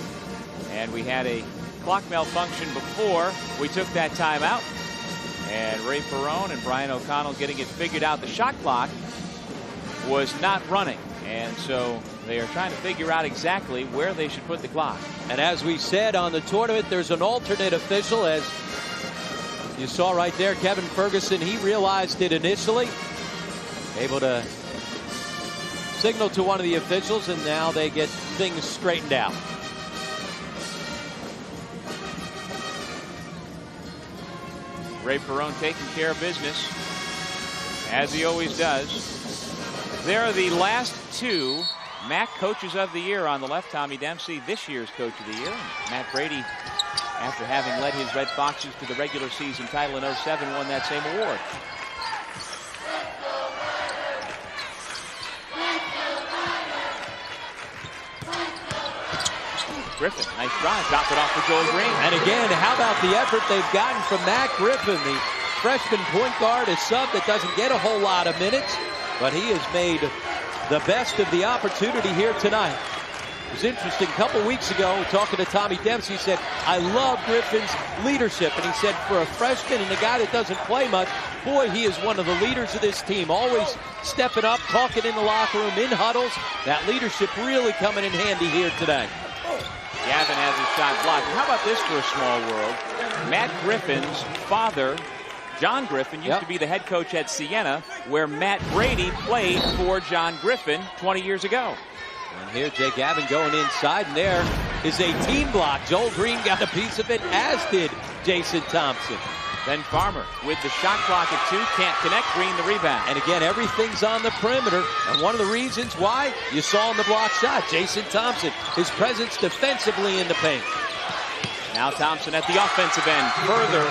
And we had a clock malfunction before we took that timeout. And Ray Perrone and Brian O'Connell getting it figured out. The shot clock was not running. And so they are trying to figure out exactly where they should put the clock. And as we said on the tournament, there's an alternate official. As you saw right there, Kevin Ferguson, he realized it initially. Able to signal to one of the officials, and now they get things straightened out. Ray Perrone taking care of business, as he always does. There are the last two MAAC Coaches of the Year. On the left, Tommy Dempsey, this year's Coach of the Year. And Matt Brady, after having led his Red Foxes to the regular season title in 07, won that same award. Griffin, nice drive, dropped it off for Joel Green. And again, how about the effort they've gotten from Matt Griffin, the freshman point guard, a sub that doesn't get a whole lot of minutes, but he has made the best of the opportunity here tonight. It was interesting, a couple weeks ago, talking to Tommy Dempsey, he said, I love Griffin's leadership. And he said, for a freshman and a guy that doesn't play much, boy, he is one of the leaders of this team. Always stepping up, talking in the locker room, in huddles. That leadership really coming in handy here today. Gavin has his shot blocked. And how about this for a small world? Matt Griffin's father, John Griffin, used to be the head coach at Siena, where Matt Brady played for John Griffin 20 years ago. And here Jay Gavin going inside, and there is a team block. Joel Green got a piece of it, as did Jason Thompson. Ben Farmer with the shot clock at 2, can't connect. Green the rebound. And again, everything's on the perimeter. And one of the reasons why you saw in the block shot, Jason Thompson, his presence defensively in the paint. Now Thompson at the offensive end, further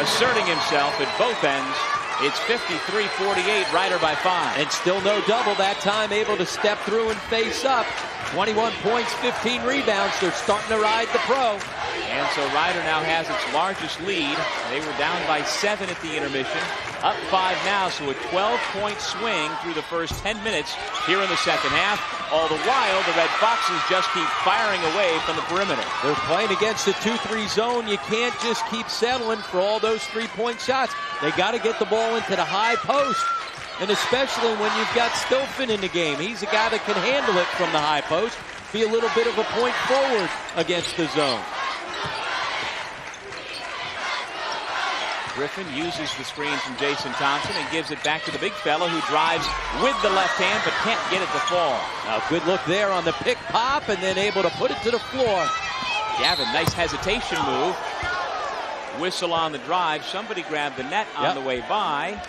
asserting himself at both ends. It's 53-48, Ryder by 5. And still no double that time, able to step through and face up. 21 points, 15 rebounds. They're starting to ride the pro. And so Ryder now has its largest lead. They were down by 7 at the intermission. Up 5 now, so a 12-point swing through the first 10 minutes here in the second half. All the while, the Red Foxes just keep firing away from the perimeter. They're playing against a 2-3 zone. You can't just keep settling for all those three-point shots. They got to get the ball into the high post. And especially when you've got Stilfen in the game. He's a guy that can handle it from the high post. Be a little bit of a point forward against the zone. Griffin uses the screen from Jason Thompson and gives it back to the big fella, who drives with the left hand but can't get it to fall. Now, good look there on the pick pop, and then able to put it to the floor. Gavin, nice hesitation move. Whistle on the drive. Somebody grabbed the net on the way by.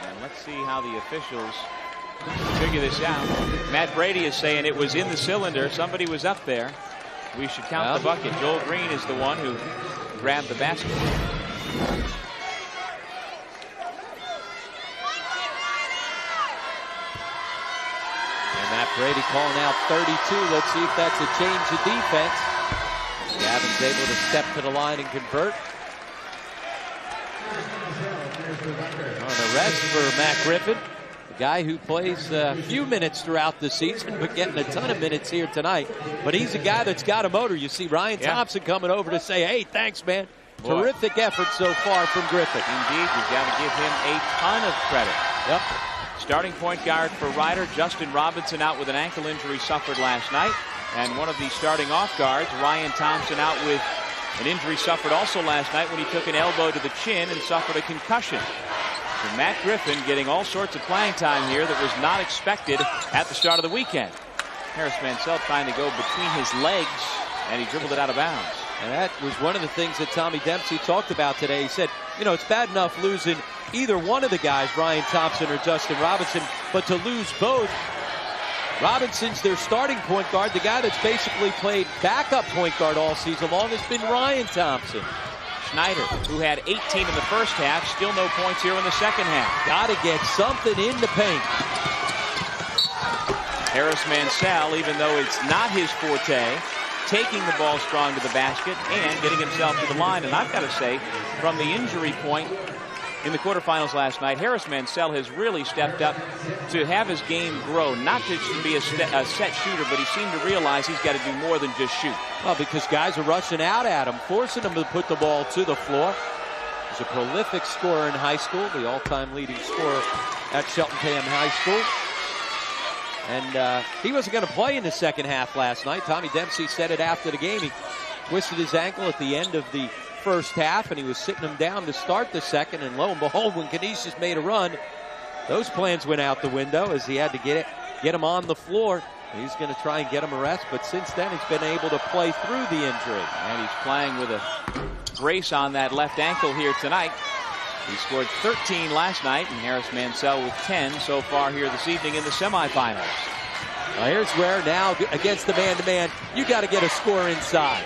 And let's see how the officials figure this out. Matt Brady is saying it was in the cylinder. Somebody was up there. We should count the bucket. Joel Green is the one who grabbed the basket. And Matt Brady calling out 32. Let's see if that's a change of defense. Gavin's able to step to the line and convert. On the rest for Matt Griffin, a guy who plays a few minutes throughout the season, but getting a ton of minutes here tonight. But he's a guy that's got a motor. You see Ryan Thompson coming over to say, hey, thanks, man. Boy. Terrific effort so far from Griffin. Indeed, you've got to give him a ton of credit. Yep. Starting point guard for Ryder, Justin Robinson, out with an ankle injury suffered last night. And one of the starting off guards, Ryan Thompson, out with an injury suffered also last night when he took an elbow to the chin and suffered a concussion. So Matt Griffin getting all sorts of playing time here that was not expected at the start of the weekend. Harris Mansell trying to go between his legs, and he dribbled it out of bounds. And that was one of the things that Tommy Dempsey talked about today. He said, you know, it's bad enough losing either one of the guys, Ryan Thompson or Justin Robinson, but to lose both. Robinson's their starting point guard. The guy that's basically played backup point guard all season long has been Ryan Thompson. Schneider, who had 18 in the first half, still no points here in the second half. Got to get something in the paint. Harris Mansell, even though it's not his forte, taking the ball strong to the basket and getting himself to the line. And I've got to say, from the injury point in the quarterfinals last night, Harris Mansell has really stepped up to have his game grow. Not to be a set shooter, but he seemed to realize he's got to do more than just shoot. Well, because guys are rushing out at him, forcing him to put the ball to the floor. He's a prolific scorer in high school, the all-time leading scorer at Cheltenham High School. And he wasn't going to play in the second half last night. Tommy Dempsey said it after the game. He twisted his ankle at the end of the first half, and he was sitting him down to start the second. And lo and behold, when Canisius made a run, those plans went out the window as he had to get him on the floor. He's going to try and get him a rest, but since then he's been able to play through the injury. And he's playing with a brace on that left ankle here tonight. He scored 13 last night, and Harris Mansell with 10 so far here this evening in the semifinals. Well, here's where now against the man-to-man, you got to get a score inside.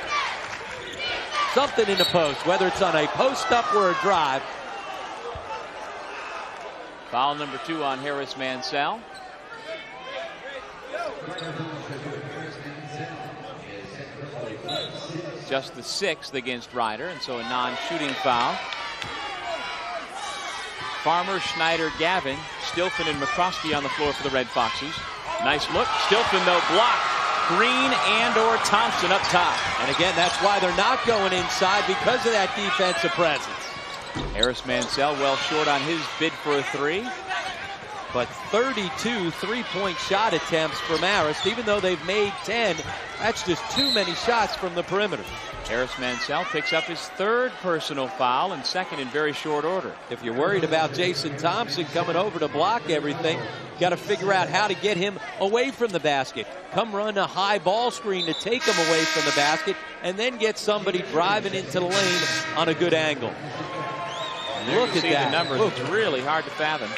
Something in the post, whether it's on a post-up or a drive. Foul number 2 on Harris Mansell. Just the 6th against Ryder, and so a non-shooting foul. Farmer, Schneider, Gavin, Stilfen, and McCroskey on the floor for the Red Foxes. Nice look. Stilfen, though, blocked. Green and/or Thompson up top. And again, that's why they're not going inside, because of that defensive presence. Harris Mansell well short on his bid for a 3. But 32 three-point shot attempts for Marist. Even though they've made 10, that's just too many shots from the perimeter. Harris Mansell picks up his 3rd personal foul and 2nd in very short order. If you're worried about Jason Thompson coming over to block everything, got to figure out how to get him away from the basket. Come run a high ball screen to take him away from the basket, and then get somebody driving into the lane on a good angle. Look at that. The numbers. It's really hard to fathom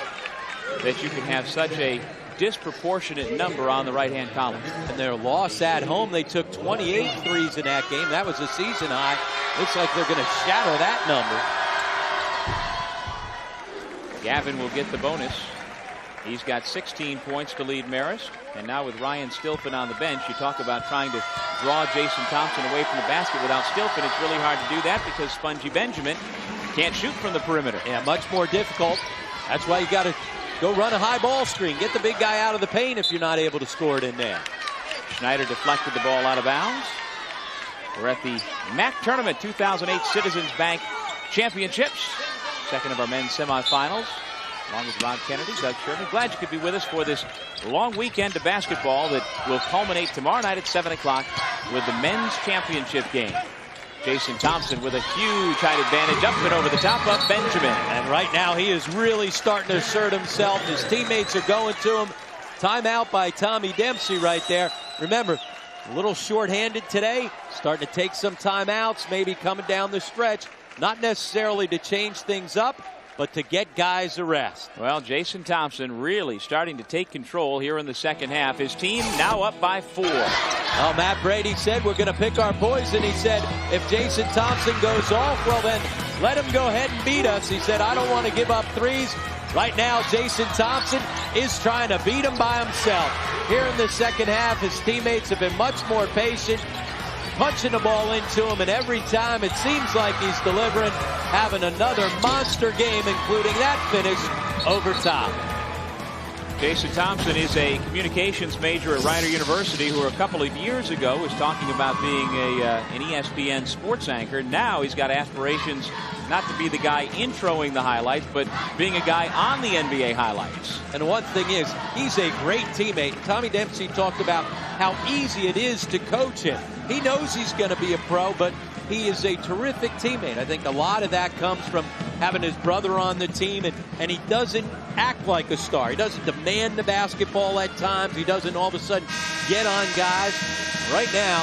that you can have such a disproportionate number on the right-hand column. And their loss at home, they took 28 threes in that game. That was a season high. Looks like they're going to shatter that number. Gavin will get the bonus. He's got 16 points to lead Marist. And now with Ryan Stilfen on the bench, you talk about trying to draw Jason Thompson away from the basket. Without Stilfen, it's really hard to do that because Spongy Benjamin can't shoot from the perimeter. Yeah, much more difficult. That's why you got to go run a high ball screen. Get the big guy out of the paint if you're not able to score it in there. Schneider deflected the ball out of bounds. We're at the MAAC Tournament 2008 Citizens Bank Championships. Second of our men's semifinals. Along with Rob Kennedy, Doug Sherman. Glad you could be with us for this long weekend of basketball that will culminate tomorrow night at 7 o'clock with the men's championship game. Jason Thompson with a huge height advantage up and over the top of Benjamin. And right now he is really starting to assert himself. His teammates are going to him. Timeout by Tommy Dempsey right there. Remember, a little short-handed today. Starting to take some timeouts, maybe coming down the stretch. Not necessarily to change things up, but to get guys a rest. Well, Jason Thompson really starting to take control here in the second half. His team now up by 4. Well, Matt Brady said we're going to pick our poison. He said if Jason Thompson goes off, well then let him go ahead and beat us. He said I don't want to give up threes. Right now, Jason Thompson is trying to beat him by himself. Here in the second half, his teammates have been much more patient, punching the ball into him, and every time it seems like he's delivering, having another monster game, including that finish over top. Jason Thompson is a communications major at Rider University who a couple of years ago was talking about being an ESPN sports anchor. Now he's got aspirations not to be the guy introing the highlights, but being a guy on the NBA highlights. And one thing is, he's a great teammate. Tommy Dempsey talked about how easy it is to coach him. He knows he's going to be a pro, but he is a terrific teammate. I think a lot of that comes from having his brother on the team, and he doesn't act like a star. He doesn't demand the basketball at times. He doesn't all of a sudden get on guys. Right now,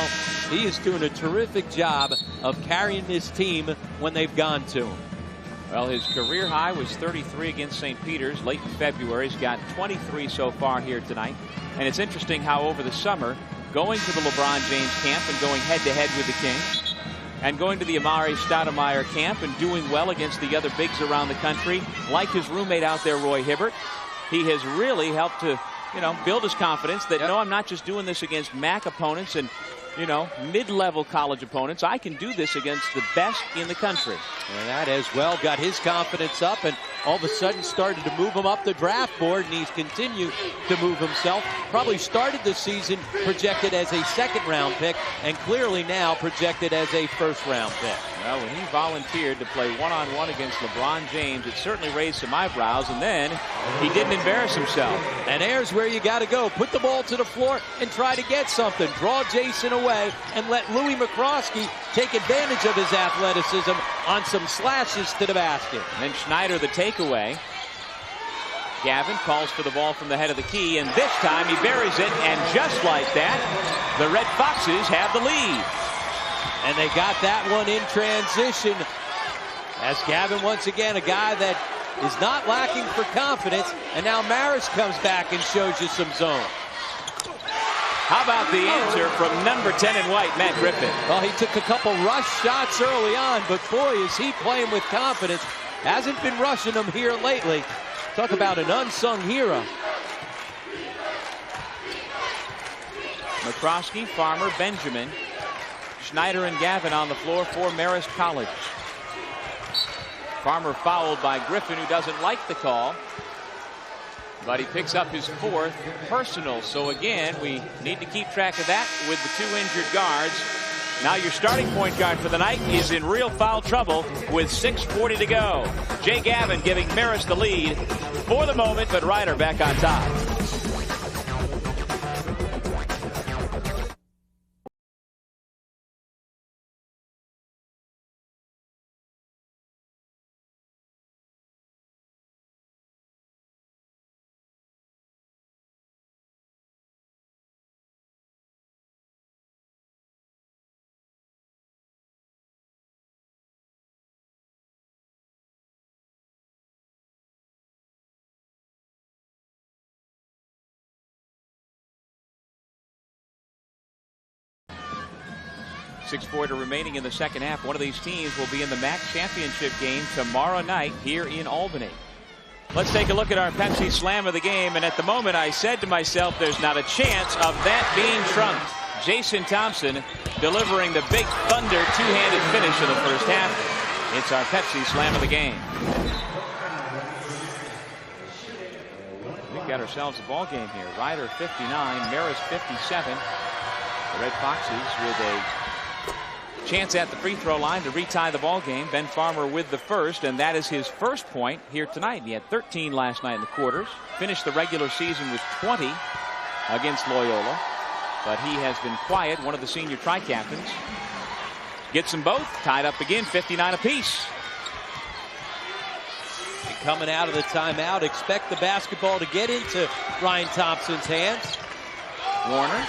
he is doing a terrific job of carrying this team when they've gone to him. Well, his career high was 33 against St. Peter's late in February. He's got 23 so far here tonight. And it's interesting how over the summer, going to the LeBron James camp and going head-to-head with the Kings, and going to the Amari Stoudemire camp and doing well against the other bigs around the country, like his roommate out there, Roy Hibbert. He has really helped to, build his confidence that, no, I'm not just doing this against MAAC opponents and, mid-level college opponents. I can do this against the best in the country. And that as well got his confidence up, and all of a sudden started to move him up the draft board, and he's continued to move himself. Probably started the season projected as a second-round pick, and clearly now projected as a first-round pick. Well, when he volunteered to play one-on-one against LeBron James, it certainly raised some eyebrows, and then he didn't embarrass himself. And there's where you got to go. Put the ball to the floor and try to get something. Draw Jason away and let Louis McCroskey take advantage of his athleticism on some slashes to the basket. And then Schneider the takeaway. Gavin calls for the ball from the head of the key, and this time he buries it, and just like that, the Red Foxes have the lead. And they got that one in transition, as Gavin, once again, a guy that is not lacking for confidence, and now Marist comes back and shows you some zone. How about the answer from number 10 in white, Matt Griffin? Well, he took a couple rush shots early on, but boy, is he playing with confidence. Hasn't been rushing them here lately. Talk about an unsung hero. McCroskey, Farmer, Benjamin, Schneider, and Gavin on the floor for Marist College. Farmer fouled by Griffin, who doesn't like the call, but he picks up his fourth personal. So again, we need to keep track of that with the two injured guards. Now your starting point guard for the night is in real foul trouble with 6:40 to go. Jay Gavin giving Marist the lead for the moment, but Ryder back on top. .6:40 remaining in the second half. One of these teams will be in the MAAC championship game tomorrow night here in Albany. Let's take a look at our Pepsi Slam of the game. And at the moment, I said to myself, there's not a chance of that being trumped. Jason Thompson delivering the big thunder two-handed finish of the first half. It's our Pepsi Slam of the game. We've got ourselves a ball game here. Ryder 59, Marist 57. The Red Foxes with a chance at the free throw line to retie the ball game. Ben Farmer with the first, and that is his first point here tonight. He had 13 last night in the quarters. Finished the regular season with 20 against Loyola, but he has been quiet. One of the senior tri-captains gets them both tied up again, 59 apiece. And coming out of the timeout, expect the basketball to get into Ryan Thompson's hands. Warner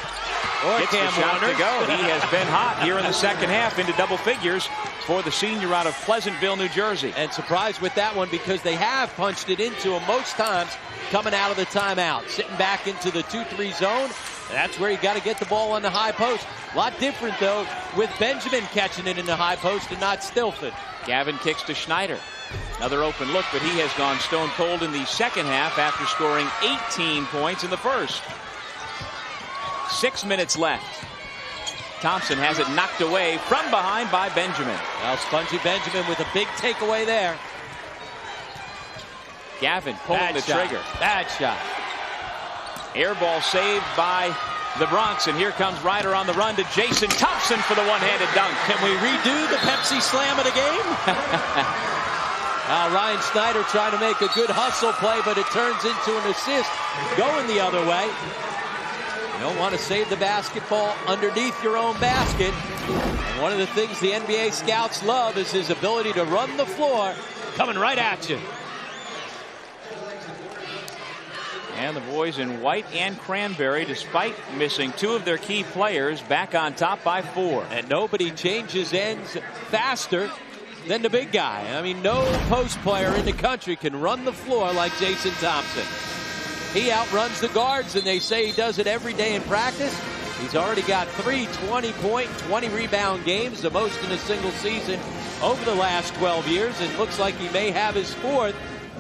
gets the shot to go. He has been hot here in the second half, into double figures for the senior out of Pleasantville, New Jersey. And surprised with that one because they have punched it into him most times coming out of the timeout. Sitting back into the 2-3 zone. That's where you got to get the ball on the high post. A lot different, though, with Benjamin catching it in the high post and not Stilfen. Gavin kicks to Schneider. Another open look, but he has gone stone cold in the second half after scoring 18 points in the first. 6 minutes left. Thompson has it knocked away from behind by Benjamin. Well, Spongy Benjamin with a big takeaway there. Gavin pulling the trigger. Bad shot. Air ball saved by the Bronx, and here comes Ryder on the run to Jason Thompson for the one-handed dunk. Can we redo the Pepsi Slam of the game? Ryan Schneider trying to make a good hustle play, but it turns into an assist going the other way. You don't want to save the basketball underneath your own basket. And one of the things the NBA scouts love is his ability to run the floor, coming right at you. And the boys in white and cranberry, despite missing two of their key players, back on top by 4. And nobody changes ends faster than the big guy. I mean, no post player in the country can run the floor like Jason Thompson. He outruns the guards, and they say he does it every day in practice. He's already got 3 20-point, 20-rebound games, the most in a single season over the last 12 years, and looks like he may have his 4th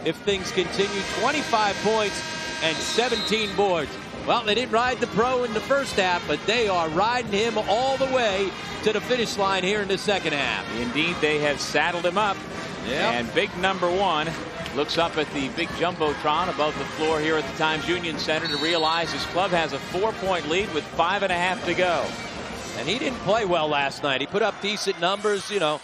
if things continue. 25 points and 17 boards. Well, they didn't ride the pro in the first half, but they are riding him all the way to the finish line here in the second half. Indeed, they have saddled him up. Yep. And big number 1 looks up at the big jumbotron above the floor here at the Times Union Center to realize his club has a 4-point lead with 5.5 to go. And he didn't play well last night. He put up decent numbers, you know,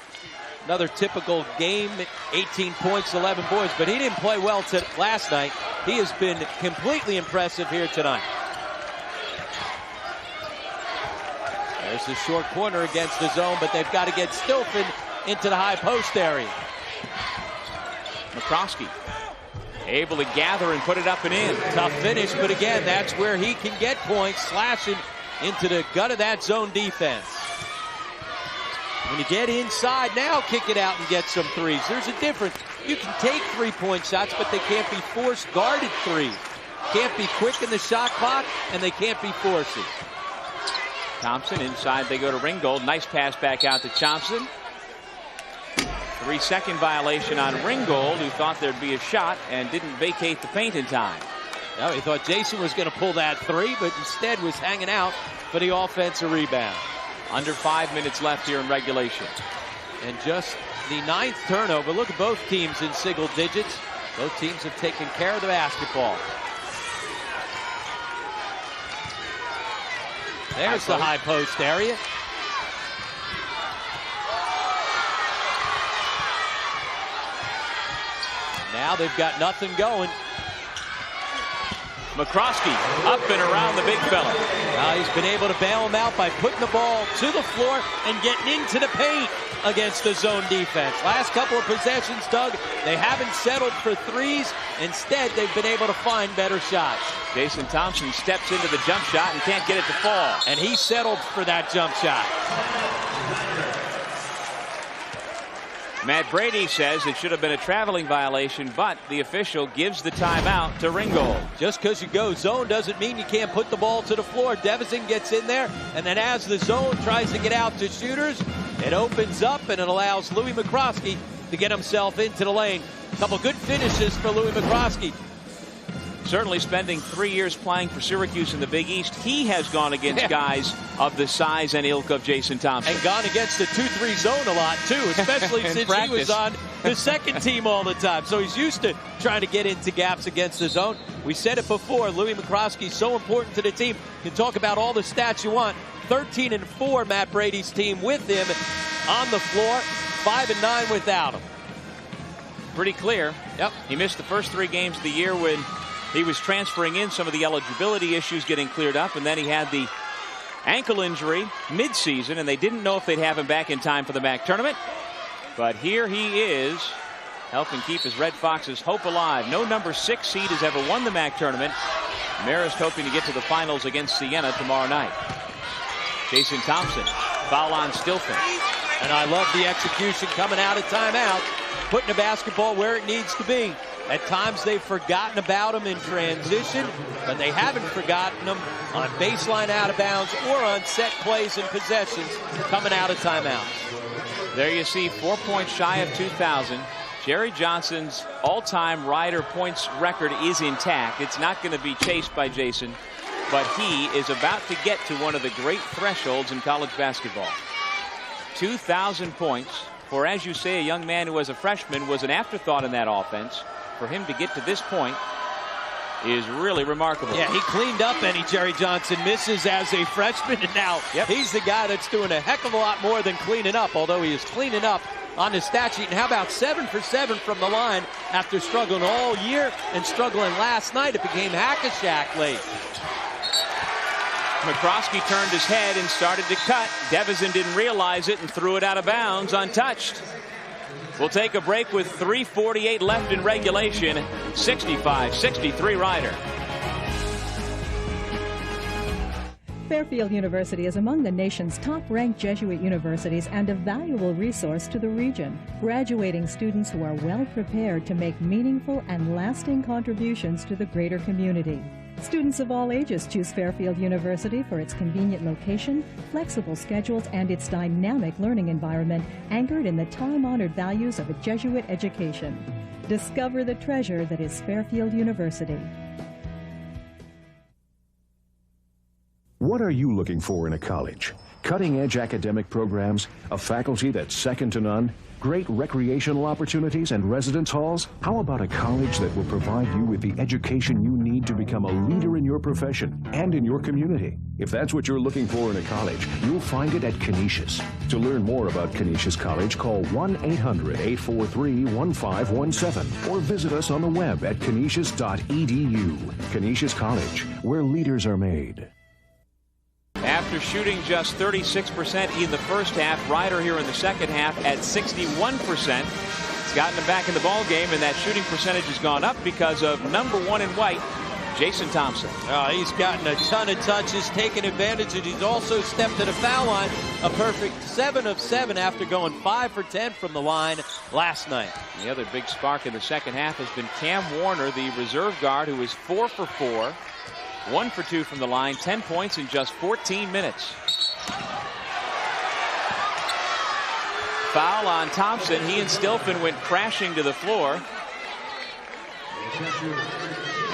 another typical game, 18 points, 11 boards, but he didn't play well last night. He has been completely impressive here tonight. There's the short corner against the zone, but they've got to get Stilfen into the high post area. McCroskey able to gather and put it up and in. Tough finish, but again, that's where he can get points, slashing into the gut of that zone defense. When you get inside now, kick it out and get some threes. There's a difference. You can take 3-point shots, but they can't be forced guarded threes. Can't be quick in the shot clock, and they can't be forces. Thompson inside, they go to Ringgold. Nice pass back out to Thompson. 3-second violation on Ringgold, who thought there'd be a shot and didn't vacate the paint in time. No, he thought Jason was going to pull that 3, but instead was hanging out for the offensive rebound. Under 5 minutes left here in regulation. And just the 9th turnover. Look at both teams in single digits. Both teams have taken care of the basketball. There's the high post area. Now they've got nothing going. McCroskey up and around the big fella. He's been able to bail him out by putting the ball to the floor and getting into the paint against the zone defense. Last couple of possessions, Doug, they haven't settled for threes. Instead, they've been able to find better shots. Jason Thompson steps into the jump shot and can't get it to fall. And he settled for that jump shot. Matt Brady says it should have been a traveling violation, but the official gives the timeout to Ringgold. Just because you go zone doesn't mean you can't put the ball to the floor. Devison gets in there, and then as the zone tries to get out to shooters, it opens up and it allows Louis McCroskey to get himself into the lane. A couple good finishes for Louis McCroskey. Certainly spending 3 years playing for Syracuse in the Big East, he has gone against guys of the size and ilk of Jason Thompson. And gone against the 2-3 zone a lot, too, especially since he was on the second team all the time. So he's used to trying to get into gaps against the zone. We said it before, Louis McCroskey so important to the team. You can talk about all the stats you want. 13-4, Matt Brady's team with him on the floor. 5-9 without him. Pretty clear. Yep. He missed the first 3 games of the year when he was transferring in, some of the eligibility issues getting cleared up, and then he had the ankle injury midseason, and they didn't know if they'd have him back in time for the MAAC tournament. But here he is, helping keep his Red Foxes' hope alive. No number 6 seed has ever won the MAAC tournament. Marist hoping to get to the finals against Siena tomorrow night. Jason Thompson, foul on Stilfen. And I love the execution coming out of timeout, putting the basketball where it needs to be. At times they've forgotten about him in transition, but they haven't forgotten him on baseline out of bounds or on set plays and possessions coming out of timeouts. There you see 4 points shy of 2,000. Jerry Johnson's all-time Ryder points record is intact. It's not going to be chased by Jason, but he is about to get to one of the great thresholds in college basketball. 2,000 points for, as you say, a young man who as a freshman was an afterthought in that offense. For him to get to this point is really remarkable. Yeah, he cleaned up any Jerry Johnson misses as a freshman, and now he's the guy that's doing a heck of a lot more than cleaning up, although he is cleaning up on the stat sheet. And how about 7 for 7 from the line after struggling all year and struggling last night? It became hack-a-shack late. McCroskey turned his head and started to cut. Devison didn't realize it and threw it out of bounds untouched. We'll take a break with 3:48 left in regulation. 65-63 Ryder. Fairfield University is among the nation's top-ranked Jesuit universities and a valuable resource to the region, graduating students who are well prepared to make meaningful and lasting contributions to the greater community. Students of all ages choose Fairfield University for its convenient location, flexible schedules, and its dynamic learning environment anchored in the time-honored values of a Jesuit education. Discover the treasure that is Fairfield University. What are you looking for in a college? Cutting-edge academic programs, a faculty that's second to none, great recreational opportunities and residence halls? How about a college that will provide you with the education you need to become a leader in your profession and in your community? If that's what you're looking for in a college, you'll find it at Canisius. To learn more about Canisius College, call 1-800-843-1517 or visit us on the web at canisius.edu. Canisius College, where leaders are made. After shooting just 36% in the first half, Ryder here in the second half at 61%. He's gotten them back in the ball game, and that shooting percentage has gone up because of number 1 in white, Jason Thompson. He's gotten a ton of touches, taken advantage, and he's also stepped to the foul line. A perfect 7 of 7 after going 5 for 10 from the line last night. The other big spark in the second half has been Cam Warner, the reserve guard, who is 4 for 4. 1 for 2 from the line, 10 points in just 14 minutes. Foul on Thompson. He and Stilfen went crashing to the floor.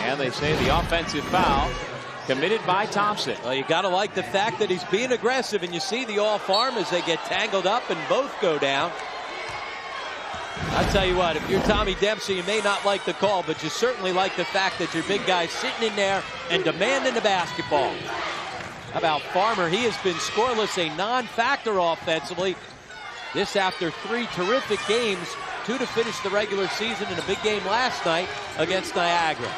And they say the offensive foul committed by Thompson. Well, you got to like the fact that he's being aggressive, and you see the off-arm as they get tangled up and both go down. I'll tell you what, if you're Tommy Dempsey, you may not like the call, but you certainly like the fact that your big guy's sitting in there and demanding the basketball. How about Farmer? He has been scoreless, a non-factor offensively. This after 3 terrific games, 2 to finish the regular season in a big game last night against Niagara.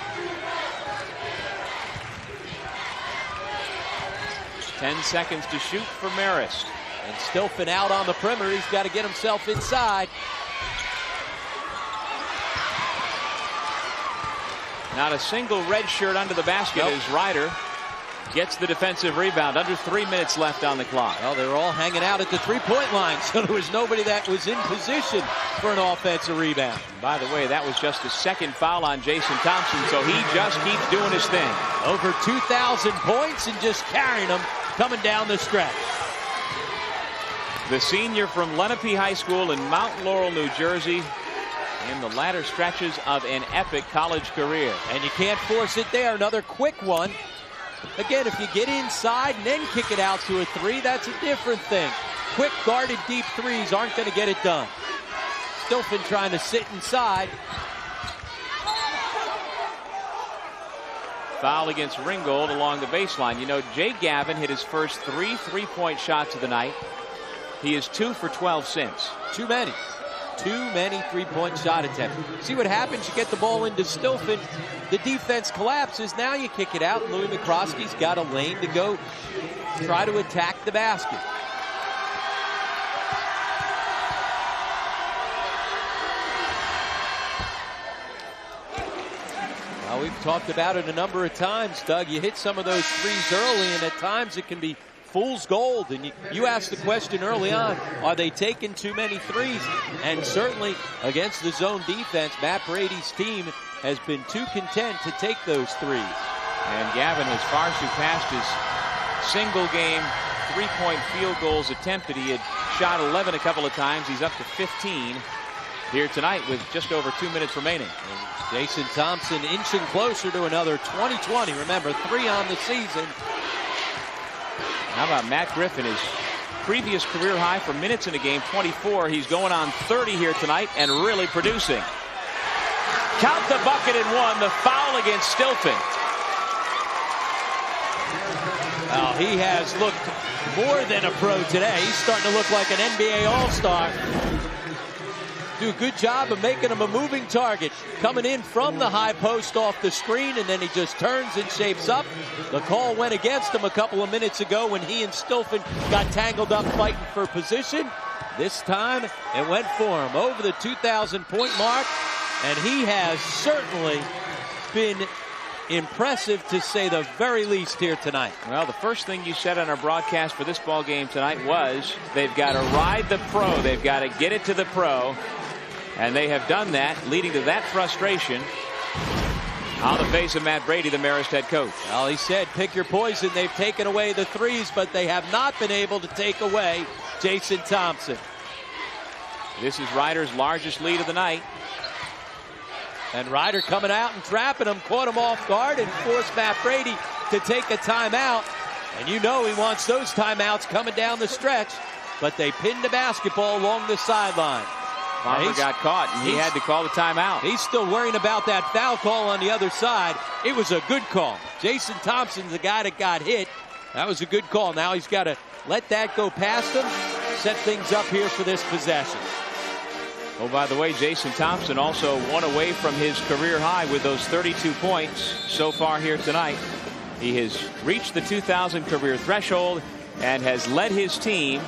10 seconds to shoot for Marist. And Stilfen out on the perimeter. He's got to get himself inside. Not a single red shirt under the basket as Ryder gets the defensive rebound. Under 3 minutes left on the clock. Well, they were all hanging out at the three-point line, so there was nobody that was in position for an offensive rebound. And by the way, that was just the second foul on Jason Thompson, so he just keeps doing his thing. Over 2,000 points and just carrying them coming down the stretch. The senior from Lenape High School in Mount Laurel, New Jersey, in the latter stretches of an epic college career. And you can't force it there. Another quick one. Again, if you get inside and then kick it out to a 3, that's a different thing. Quick guarded deep threes aren't going to get it done. Stilfen trying to sit inside. Foul against Ringgold along the baseline. You know, Jay Gavin hit his first 3 three-point shots of the night. He is 2 for 12 since. Too many three-point shot attempts. See what happens? You get the ball into Stilfen. The defense collapses. Now you kick it out, and Louis McCroskey's got a lane to go try to attack the basket. Well, we've talked about it a number of times, Doug. You hit some of those threes early, and at times it can be fool's gold. And you asked the question early on, are they taking too many threes? And certainly against the zone defense, Matt Brady's team has been too content to take those threes. And Gavin has far surpassed his single game three-point field goals attempted. He had shot 11 a couple of times. He's up to 15 here tonight with just over 2 minutes remaining. And Jason Thompson inching closer to another 20-20. Remember, 3 on the season. How about Matt Griffin, his previous career high for minutes in a game, 24. He's going on 30 here tonight and really producing. Count the bucket and 1. The foul against Stilfen. Well, he has looked more than a pro today. He's starting to look like an NBA All-Star. Do a good job of making him a moving target. Coming in from the high post off the screen, and then he just turns and shapes up. The call went against him a couple of minutes ago when he and Stilfen got tangled up fighting for position. This time, it went for him over the 2,000-point mark, and he has certainly been impressive to say the very least here tonight. Well, the first thing you said on our broadcast for this ball game tonight was they've got to ride the pro. They've got to get it to the pro. And they have done that, leading to that frustration. On the face of Matt Brady, the Marist head coach. Well, he said, pick your poison. They've taken away the threes, but they have not been able to take away Jason Thompson. This is Ryder's largest lead of the night. And Ryder coming out and trapping him, caught him off guard and forced Matt Brady to take a timeout. And you know he wants those timeouts coming down the stretch, but they pinned the basketball along the sideline. Farmer got caught, and he had to call the timeout. He's still worrying about that foul call on the other side. It was a good call. Jason Thompson's the guy that got hit. That was a good call. Now he's got to let that go past him, set things up here for this possession. Oh, by the way, Jason Thompson also 1 away from his career high with those 32 points so far here tonight. He has reached the 2,000 career threshold and has led his team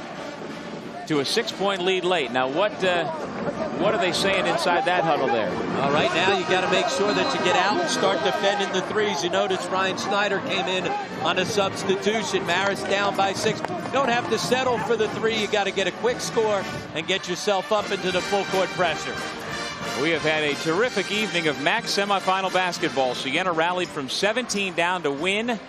to a 6-point lead late. Now, what are they saying inside that huddle there? Well, right now you got to make sure that you get out and start defending the threes. You notice Ryan Snyder came in on a substitution. Marist down by 6. You don't have to settle for the 3. You got to get a quick score and get yourself up into the full court pressure. We have had a terrific evening of MAAC semifinal basketball. Siena rallied from 17 down to win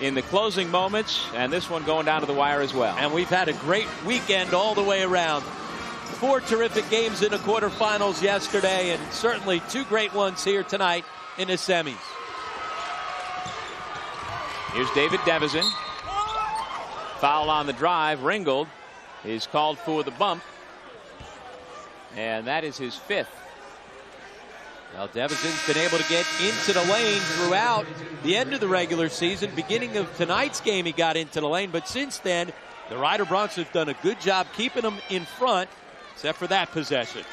in the closing moments, and this one going down to the wire as well. And we've had a great weekend all the way around. 4 terrific games in the quarterfinals yesterday, and certainly 2 great ones here tonight in the semis. Here's David Devizin. Foul on the drive. Ringgold is called for the bump, and that is his 5th. Well, Devizin's been able to get into the lane throughout the end of the regular season. Beginning of tonight's game, he got into the lane, but since then, the Ryder Broncs have done a good job keeping him in front, except for that possession.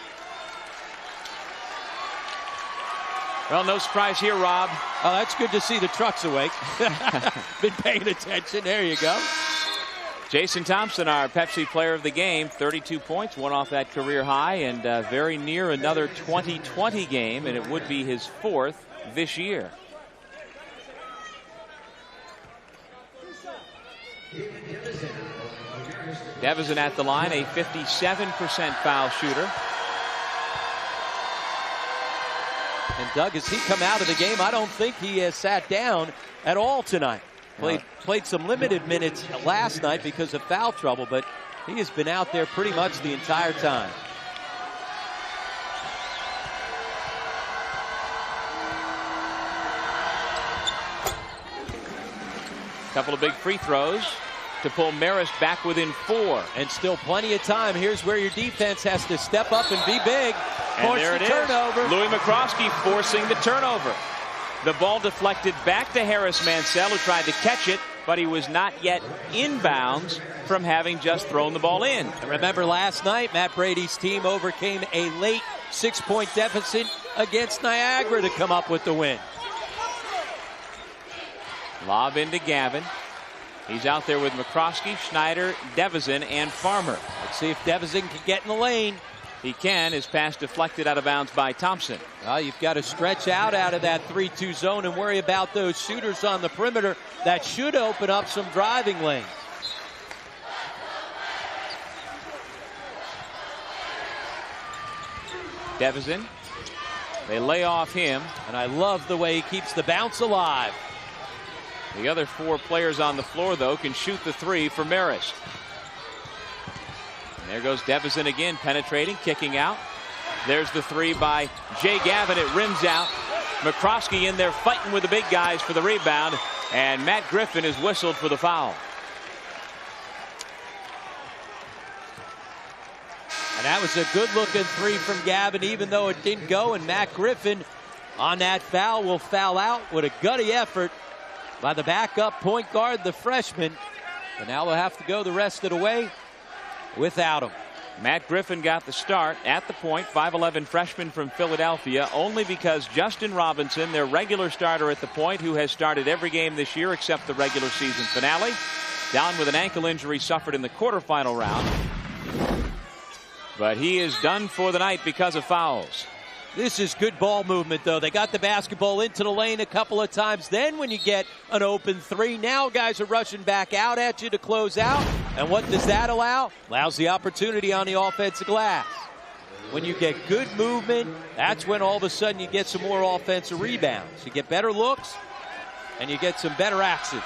Well, no surprise here, Rob. Oh, that's good to see the truck's awake. Been paying attention. There you go. Jason Thompson, our Pepsi player of the game, 32 points, 1 off that career high, and very near another 2020 game, and it would be his 4th this year. Devizin at the line, a 57% foul shooter. And Doug, as he come out of the game, I don't think he has sat down at all tonight. Played some limited minutes last night because of foul trouble, but he has been out there pretty much the entire time. Couple of big free throws to pull Marist back within 4. And still plenty of time. Here's where your defense has to step up and be big. And there it is. Turnover. Louis McCroskey forcing the turnover. The ball deflected back to Harris Mansell, who tried to catch it, but he was not yet inbounds from having just thrown the ball in. And remember last night, Matt Brady's team overcame a late 6-point deficit against Niagara to come up with the win. Lob into Gavin. He's out there with McCroskey, Schneider, Devizin, and Farmer. Let's see if Devizin can get in the lane. He can. His pass deflected out of bounds by Thompson. Well, you've got to stretch out of that 3-2 zone and worry about those shooters on the perimeter. That should open up some driving lanes. Devizin. They lay off him. And I love the way he keeps the bounce alive. The other 4 players on the floor, though, can shoot the 3 for Marist. And there goes Devizin again, penetrating, kicking out. There's the 3 by Jay Gavin. It rims out. McCroskey in there fighting with the big guys for the rebound. And Matt Griffin is whistled for the foul. And that was a good-looking 3 from Gavin, even though it didn't go. And Matt Griffin on that foul will foul out with a gutty effort by the backup point guard, the freshman. And now they'll have to go the rest of the way without him. Matt Griffin got the start at the point, 5'11" freshman from Philadelphia, only because Justin Robinson, their regular starter at the point, who has started every game this year except the regular season finale, down with an ankle injury suffered in the quarterfinal round. But he is done for the night because of fouls. This is good ball movement, though. They got the basketball into the lane a couple of times. Then when you get an open 3, now guys are rushing back out at you to close out. And what does that allow? Allows the opportunity on the offensive glass. when you get good movement, that's when all of a sudden you get some more offensive rebounds. You get better looks, and you get some better action.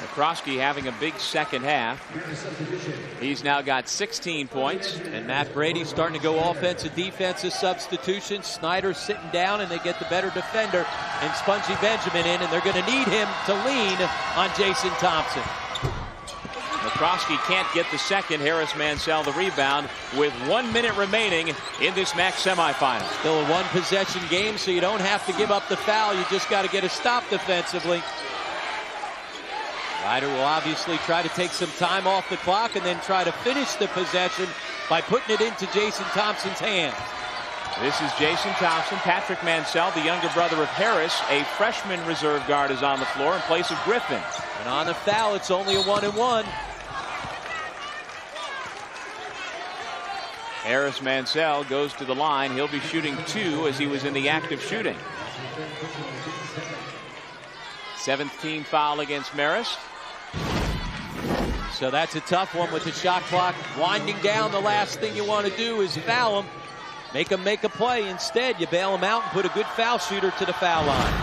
McCroskey having a big second half. He's now got 16 points. And Matt Brady starting to go offensive, defensive substitution. Snyder sitting down, and they get the better defender and Spongy Benjamin in, and they're going to need him to lean on Jason Thompson. McCroskey can't get the second. Harris Mansell the rebound with 1 minute remaining in this MAAC semifinal. Still a one-possession game, so you don't have to give up the foul. You just got to get a stop defensively. Ryder will obviously try to take some time off the clock and then try to finish the possession by putting it into Jason Thompson's hands. This is Jason Thompson. Patrick Mansell, the younger brother of Harris, a freshman reserve guard, is on the floor in place of Griffin. And on the foul, it's only a 1-and-1. Harris Mansell goes to the line. He'll be shooting 2 as he was in the act of shooting. 7th team foul against Marist. So that's a tough one with the shot clock winding down. The last thing you want to do is foul him. Make him make a play. Instead, you bail him out and put a good foul shooter to the foul line.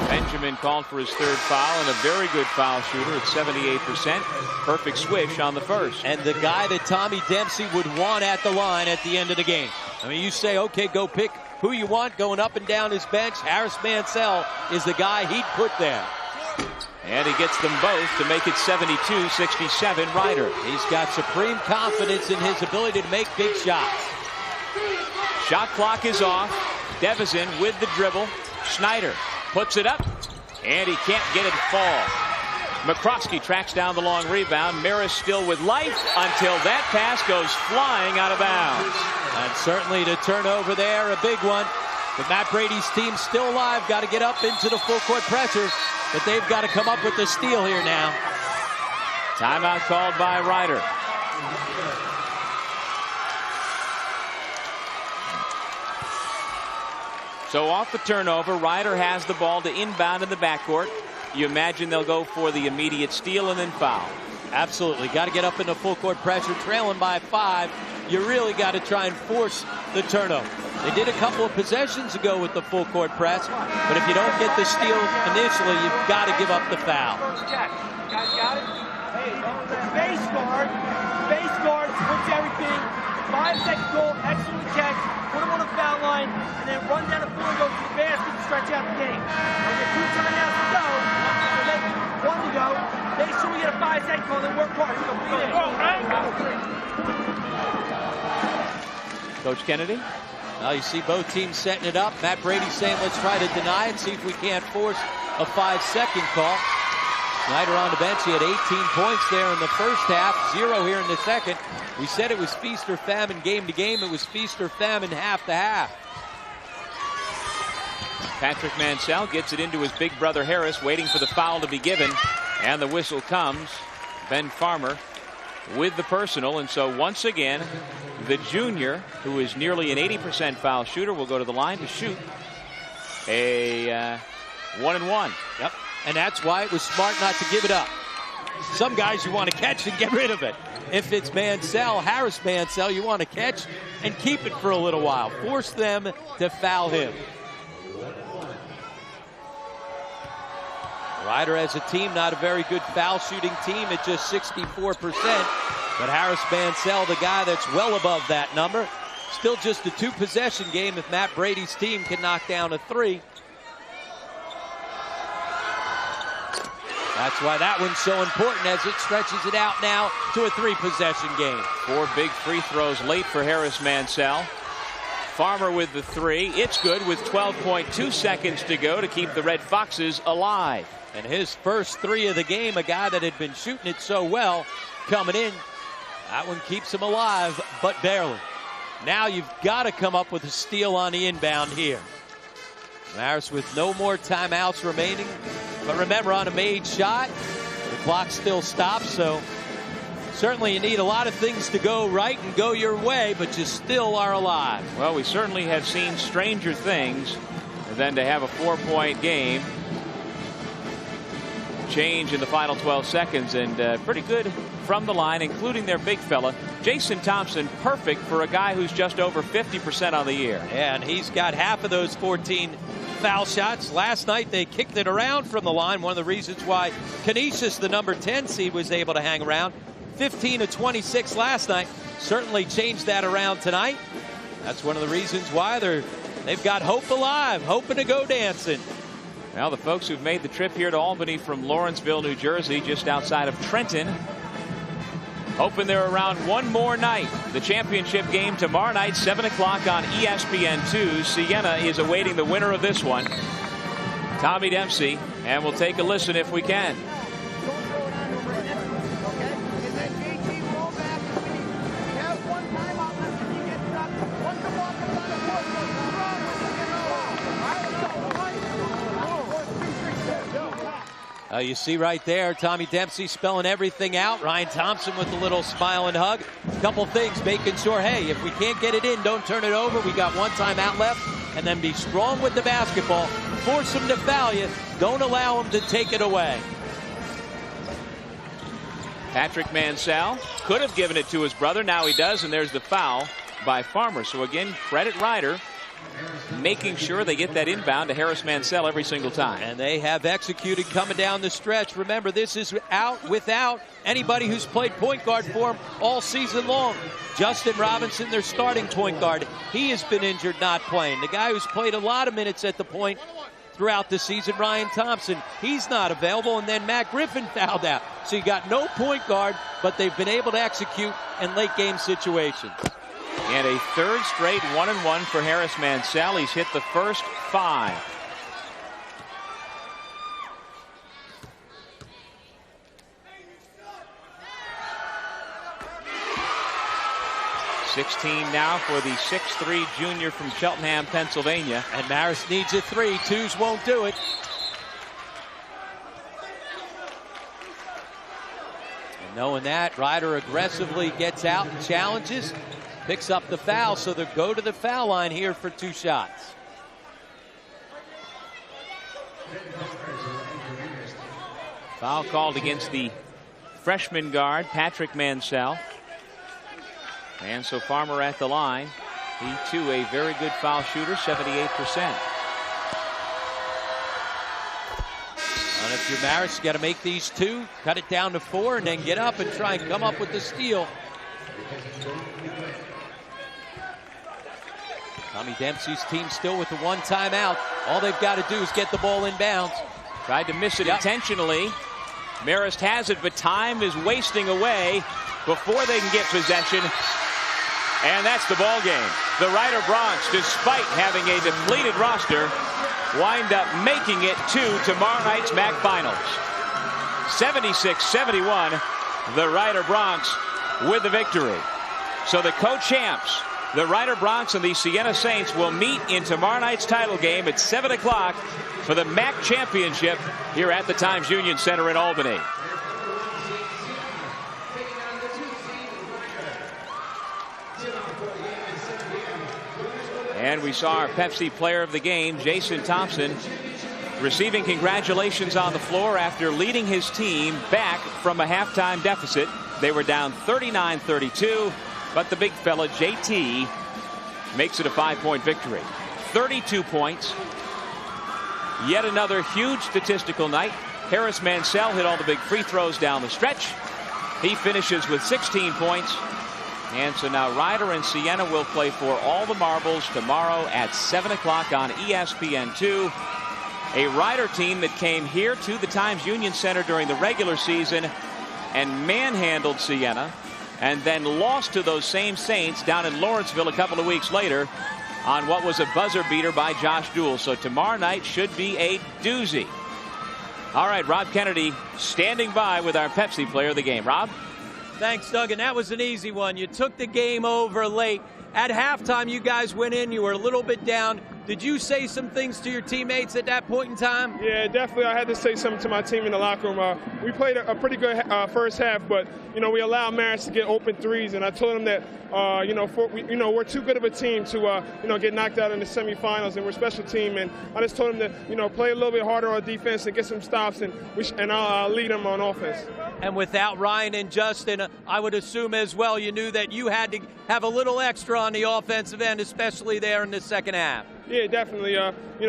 Benjamin called for his 3rd foul, and a very good foul shooter at 78%. Perfect swish on the first. And the guy that Tommy Dempsey would want at the line at the end of the game. I mean, you say, okay, go pick who you want going up and down his bench. Harris Mansell is the guy he'd put there. And he gets them both to make it 72-67 Ryder. He's got supreme confidence in his ability to make big shots. Shot clock is off. Devison with the dribble. Snyder puts it up, and he can't get it to fall. McCroskey tracks down the long rebound. Marist still with life until that pass goes flying out of bounds. And certainly the turnover there, a big one. But Matt Brady's team still alive. Got to get up into the full court pressure. But they've got to come up with the steal here now. Timeout called by Ryder. So off the turnover, Ryder has the ball to inbound in the backcourt. You imagine they'll go for the immediate steal and then foul. Absolutely. Got to get up into full court pressure. Trailing by 5. You really got to try and force the turnover. They did a couple of possessions ago with the full court press, but if you don't get the steal initially, you've got to give up the foul. Check. Guys got it? Hey, base guard, switch everything. 5-second goal, excellent catch, put him on the foul line, and then run down the floor and go to the basket to stretch out the game. When you have 2 timeouts to go, or then 1 to go, make sure we get a 5-second call and then work hard. Coach Kennedy? Now you see both teams setting it up. Matt Brady saying, let's try to deny it, see if we can't force a 5-second call. Snyder on the bench. He had 18 points there in the first half, 0 here in the second. We said it was feast or famine game to game. It was feast or famine half to half. Patrick Mansell gets it into his big brother Harris, waiting for the foul to be given. And the whistle comes. Ben Farmer with the personal. And so once again, the junior, who is nearly an 80% foul shooter, will go to the line to shoot a 1-and-1. Yep. And that's why it was smart not to give it up. Some guys you want to catch and get rid of it. If it's Mansell, Harris Mansell, you want to catch and keep it for a little while. Force them to foul him. Ryder as a team, not a very good foul shooting team at just 64%. But Harris Mansell, the guy that's well above that number. Still just a 2-possession game if Matt Brady's team can knock down a 3. That's why that one's so important as it stretches it out now to a 3-possession game. 4 big free throws late for Harris Mansell. Farmer with the 3. It's good with 12.2 seconds to go to keep the Red Foxes alive. And his first 3 of the game, a guy that had been shooting it so well, coming in. That one keeps him alive, but barely. Now you've got to come up with a steal on the inbound here. Marist with no more timeouts remaining. But remember, on a made shot, the clock still stops, so certainly you need a lot of things to go right and go your way, but you still are alive. Well, we certainly have seen stranger things than to have a 4-point game. change in the final 12 seconds, and pretty good from the line, including their big fella, Jason Thompson, perfect for a guy who's just over 50% on the year. Yeah, and he's got half of those 14 foul shots. Last night they kicked it around from the line. One of the reasons why Canisius, the number 10 seed, was able to hang around. 15 of 26 last night. Certainly changed that around tonight. That's one of the reasons why they've got hope alive, hoping to go dancing. Well, the folks who've made the trip here to Albany from Lawrenceville, New Jersey, just outside of Trenton, hoping they're around one more night. The championship game tomorrow night, 7 o'clock on ESPN2. Siena is awaiting the winner of this one, Tommy Dempsey, and we'll take a listen if we can. You see right there, Tommy Dempsey spelling everything out. Ryan Thompson with a little smile and hug. Couple things, making sure, hey, if we can't get it in, don't turn it over. We got one timeout left. And then be strong with the basketball. Force them to foul you. Don't allow them to take it away. Patrick Mansell could have given it to his brother. Now he does, and there's the foul by Farmer. So again, credit Ryder, making sure they get that inbound to Harris Mansell every single time. And they have executed coming down the stretch. Remember, this is out without anybody who's played point guard for them all season long. Justin Robinson, their starting point guard, he has been injured, not playing. The guy who's played a lot of minutes at the point throughout the season, Ryan Thompson, he's not available. And then Matt Griffin fouled out. So you got no point guard, but they've been able to execute in late game situations. And a third straight 1-and-1 for Harris Mansell. He's hit the first 5. .16 now for the 6'3" junior from Cheltenham, Pennsylvania. And Marist needs a 3. Twos won't do it. And knowing that, Ryder aggressively gets out and challenges. Picks up the foul, so they go to the foul line here for 2 shots. Foul called against the freshman guard, Patrick Mansell. And so Farmer at the line. He, too, a very good foul shooter, 78%. And if you're Marist, you got to make these 2, cut it down to 4, and then get up and try and come up with the steal. Tommy Dempsey's team still with the 1 timeout. All they've got to do is get the ball inbounds. Tried to miss it intentionally. Marist has it, but time is wasting away before they can get possession. And that's the ball game. The Ryder Broncs, despite having a depleted roster, wind up making it to tomorrow night's MAAC Finals. 76-71, the Ryder Broncs with the victory. So the co-champs, the Ryder Broncs and the Siena Saints, will meet in tomorrow night's title game at 7 o'clock for the MAAC championship here at the Times Union Center in Albany. And we saw our Pepsi player of the game, Jason Thompson, receiving congratulations on the floor after leading his team back from a halftime deficit. They were down 39-32, but the big fella, JT, makes it a 5-point victory. 32 points. Yet another huge statistical night. Harris Mansell hit all the big free throws down the stretch. He finishes with 16 points. And so now Ryder and Siena will play for all the marbles tomorrow at 7 o'clock on ESPN2. A Ryder team that came here to the Times Union Center during the regular season and manhandled Siena, and then lost to those same Saints down in Lawrenceville a couple of weeks later on what was a buzzer beater by Josh Duell. So tomorrow night should be a doozy. All right, Rob Kennedy standing by with our Pepsi player of the game. Rob? Thanks, Doug, and that was an easy one. You took the game over late At halftime, you guys went in, you were a little bit down. Did you say some things to your teammates at that point in time? Yeah, definitely. I had to say something to my team in the locker room. We played a pretty good first half, but we allowed Marist to get open threes, and I told them that we're too good of a team to get knocked out in the semifinals, and we're a special team. And I just told them to play a little bit harder on defense and get some stops, and I'll lead them on offense. And without Ryan and Justin, I would assume as well you knew that you had to have a little extra on the offensive end, especially there in the second half. Yeah, definitely.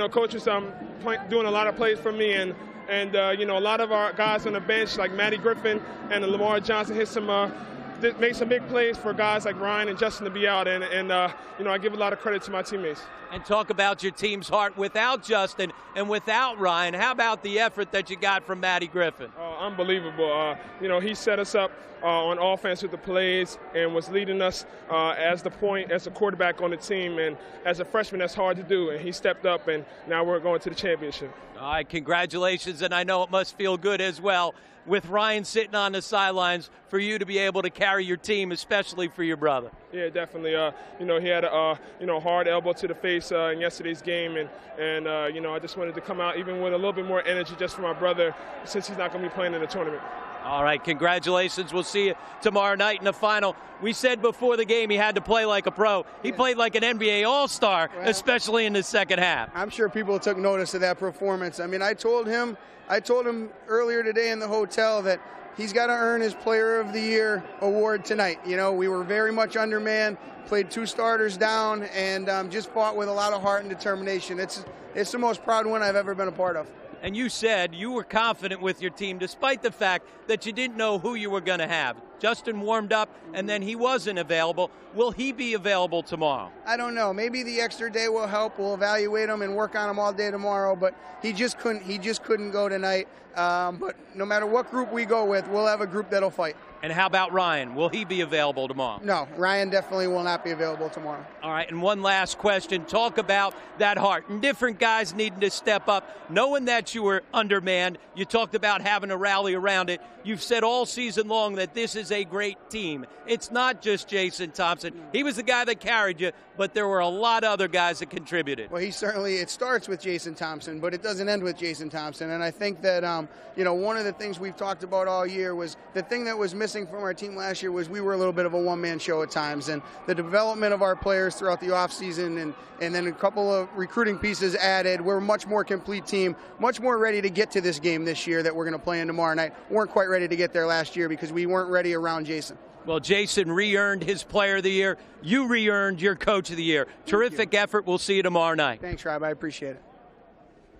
Coach is doing a lot of plays for me, and a lot of our guys on the bench, like Matty Griffin and Lamar Johnson, made some big plays for guys like Ryan and Justin to be out, and I give a lot of credit to my teammates. And talk about your team's heart without Justin and without Ryan. How about the effort that you got from Matty Griffin? Unbelievable. He set us up on offense with the plays and was leading us as a quarterback on the team. And as a freshman, that's hard to do. And he stepped up, and now we're going to the championship. All right, congratulations. And I know it must feel good as well with Ryan sitting on the sidelines for you to be able to carry your team, especially for your brother. Yeah, definitely. He had a hard elbow to the face in yesterday's game, and I just wanted to come out even with a little bit more energy just for my brother, since he's not going to be playing in the tournament. All right, congratulations. We'll see you tomorrow night in the final. We said before the game he had to play like a pro. He played like an NBA All-Star, especially in the second half. I'm sure people took notice of that performance. I mean, I told him earlier today in the hotel that he's got to earn his Player of the Year award tonight. We were very much undermanned, played 2 starters down, and just fought with a lot of heart and determination. It's the most proud win I've ever been a part of. And you said you were confident with your team despite the fact that you didn't know who you were going to have. Justin warmed up, and then he wasn't available. Will he be available tomorrow? I don't know. Maybe the extra day will help. We'll evaluate him and work on him all day tomorrow, but he just couldn't go tonight. But no matter what group we go with, we'll have a group that'll fight. And how about Ryan? Will he be available tomorrow? No, Ryan definitely will not be available tomorrow. All right, and one last question. Talk about that heart and different guys needing to step up. Knowing that you were undermanned, you talked about having to rally around it. You've said all season long that this is a great team. It's not just Jason Thompson. He was the guy that carried you, but there were a lot of other guys that contributed. Well, it starts with Jason Thompson, but it doesn't end with Jason Thompson. And I think that, one of the things we've talked about all year was the thing that was missing from our team last year was we were a little bit of a one-man show at times. And the development of our players throughout the offseason and then a couple of recruiting pieces added, we're a much more complete team, much more ready to get to this game this year that we're going to play in tomorrow night. Weren't quite ready to get there last year because we weren't ready around Jason. Well, Jason re-earned his Player of the Year. You re-earned your Coach of the Year. Terrific effort. We'll see you tomorrow night. Thanks, Rob. I appreciate it.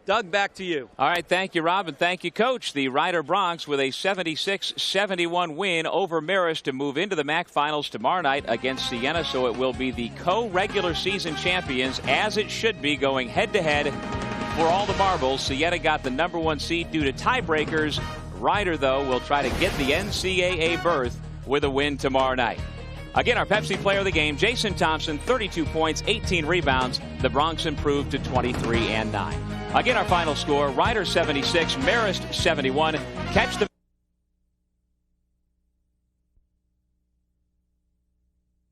Doug, back to you. All right, thank you, Rob, and thank you, Coach. The Rider Broncs with a 76-71 win over Marist to move into the MAAC Finals tomorrow night against Siena, so it will be the co-regular season champions, as it should be, going head-to-head for all the marbles. Siena got the #1 seed due to tiebreakers. Rider, though, will try to get the NCAA berth with a win tomorrow night. Again, our Pepsi Player of the Game, Jason Thompson, 32 points, 18 rebounds. The Broncs improved to 23-9. Again, our final score, Rider 76, Marist 71. Catch the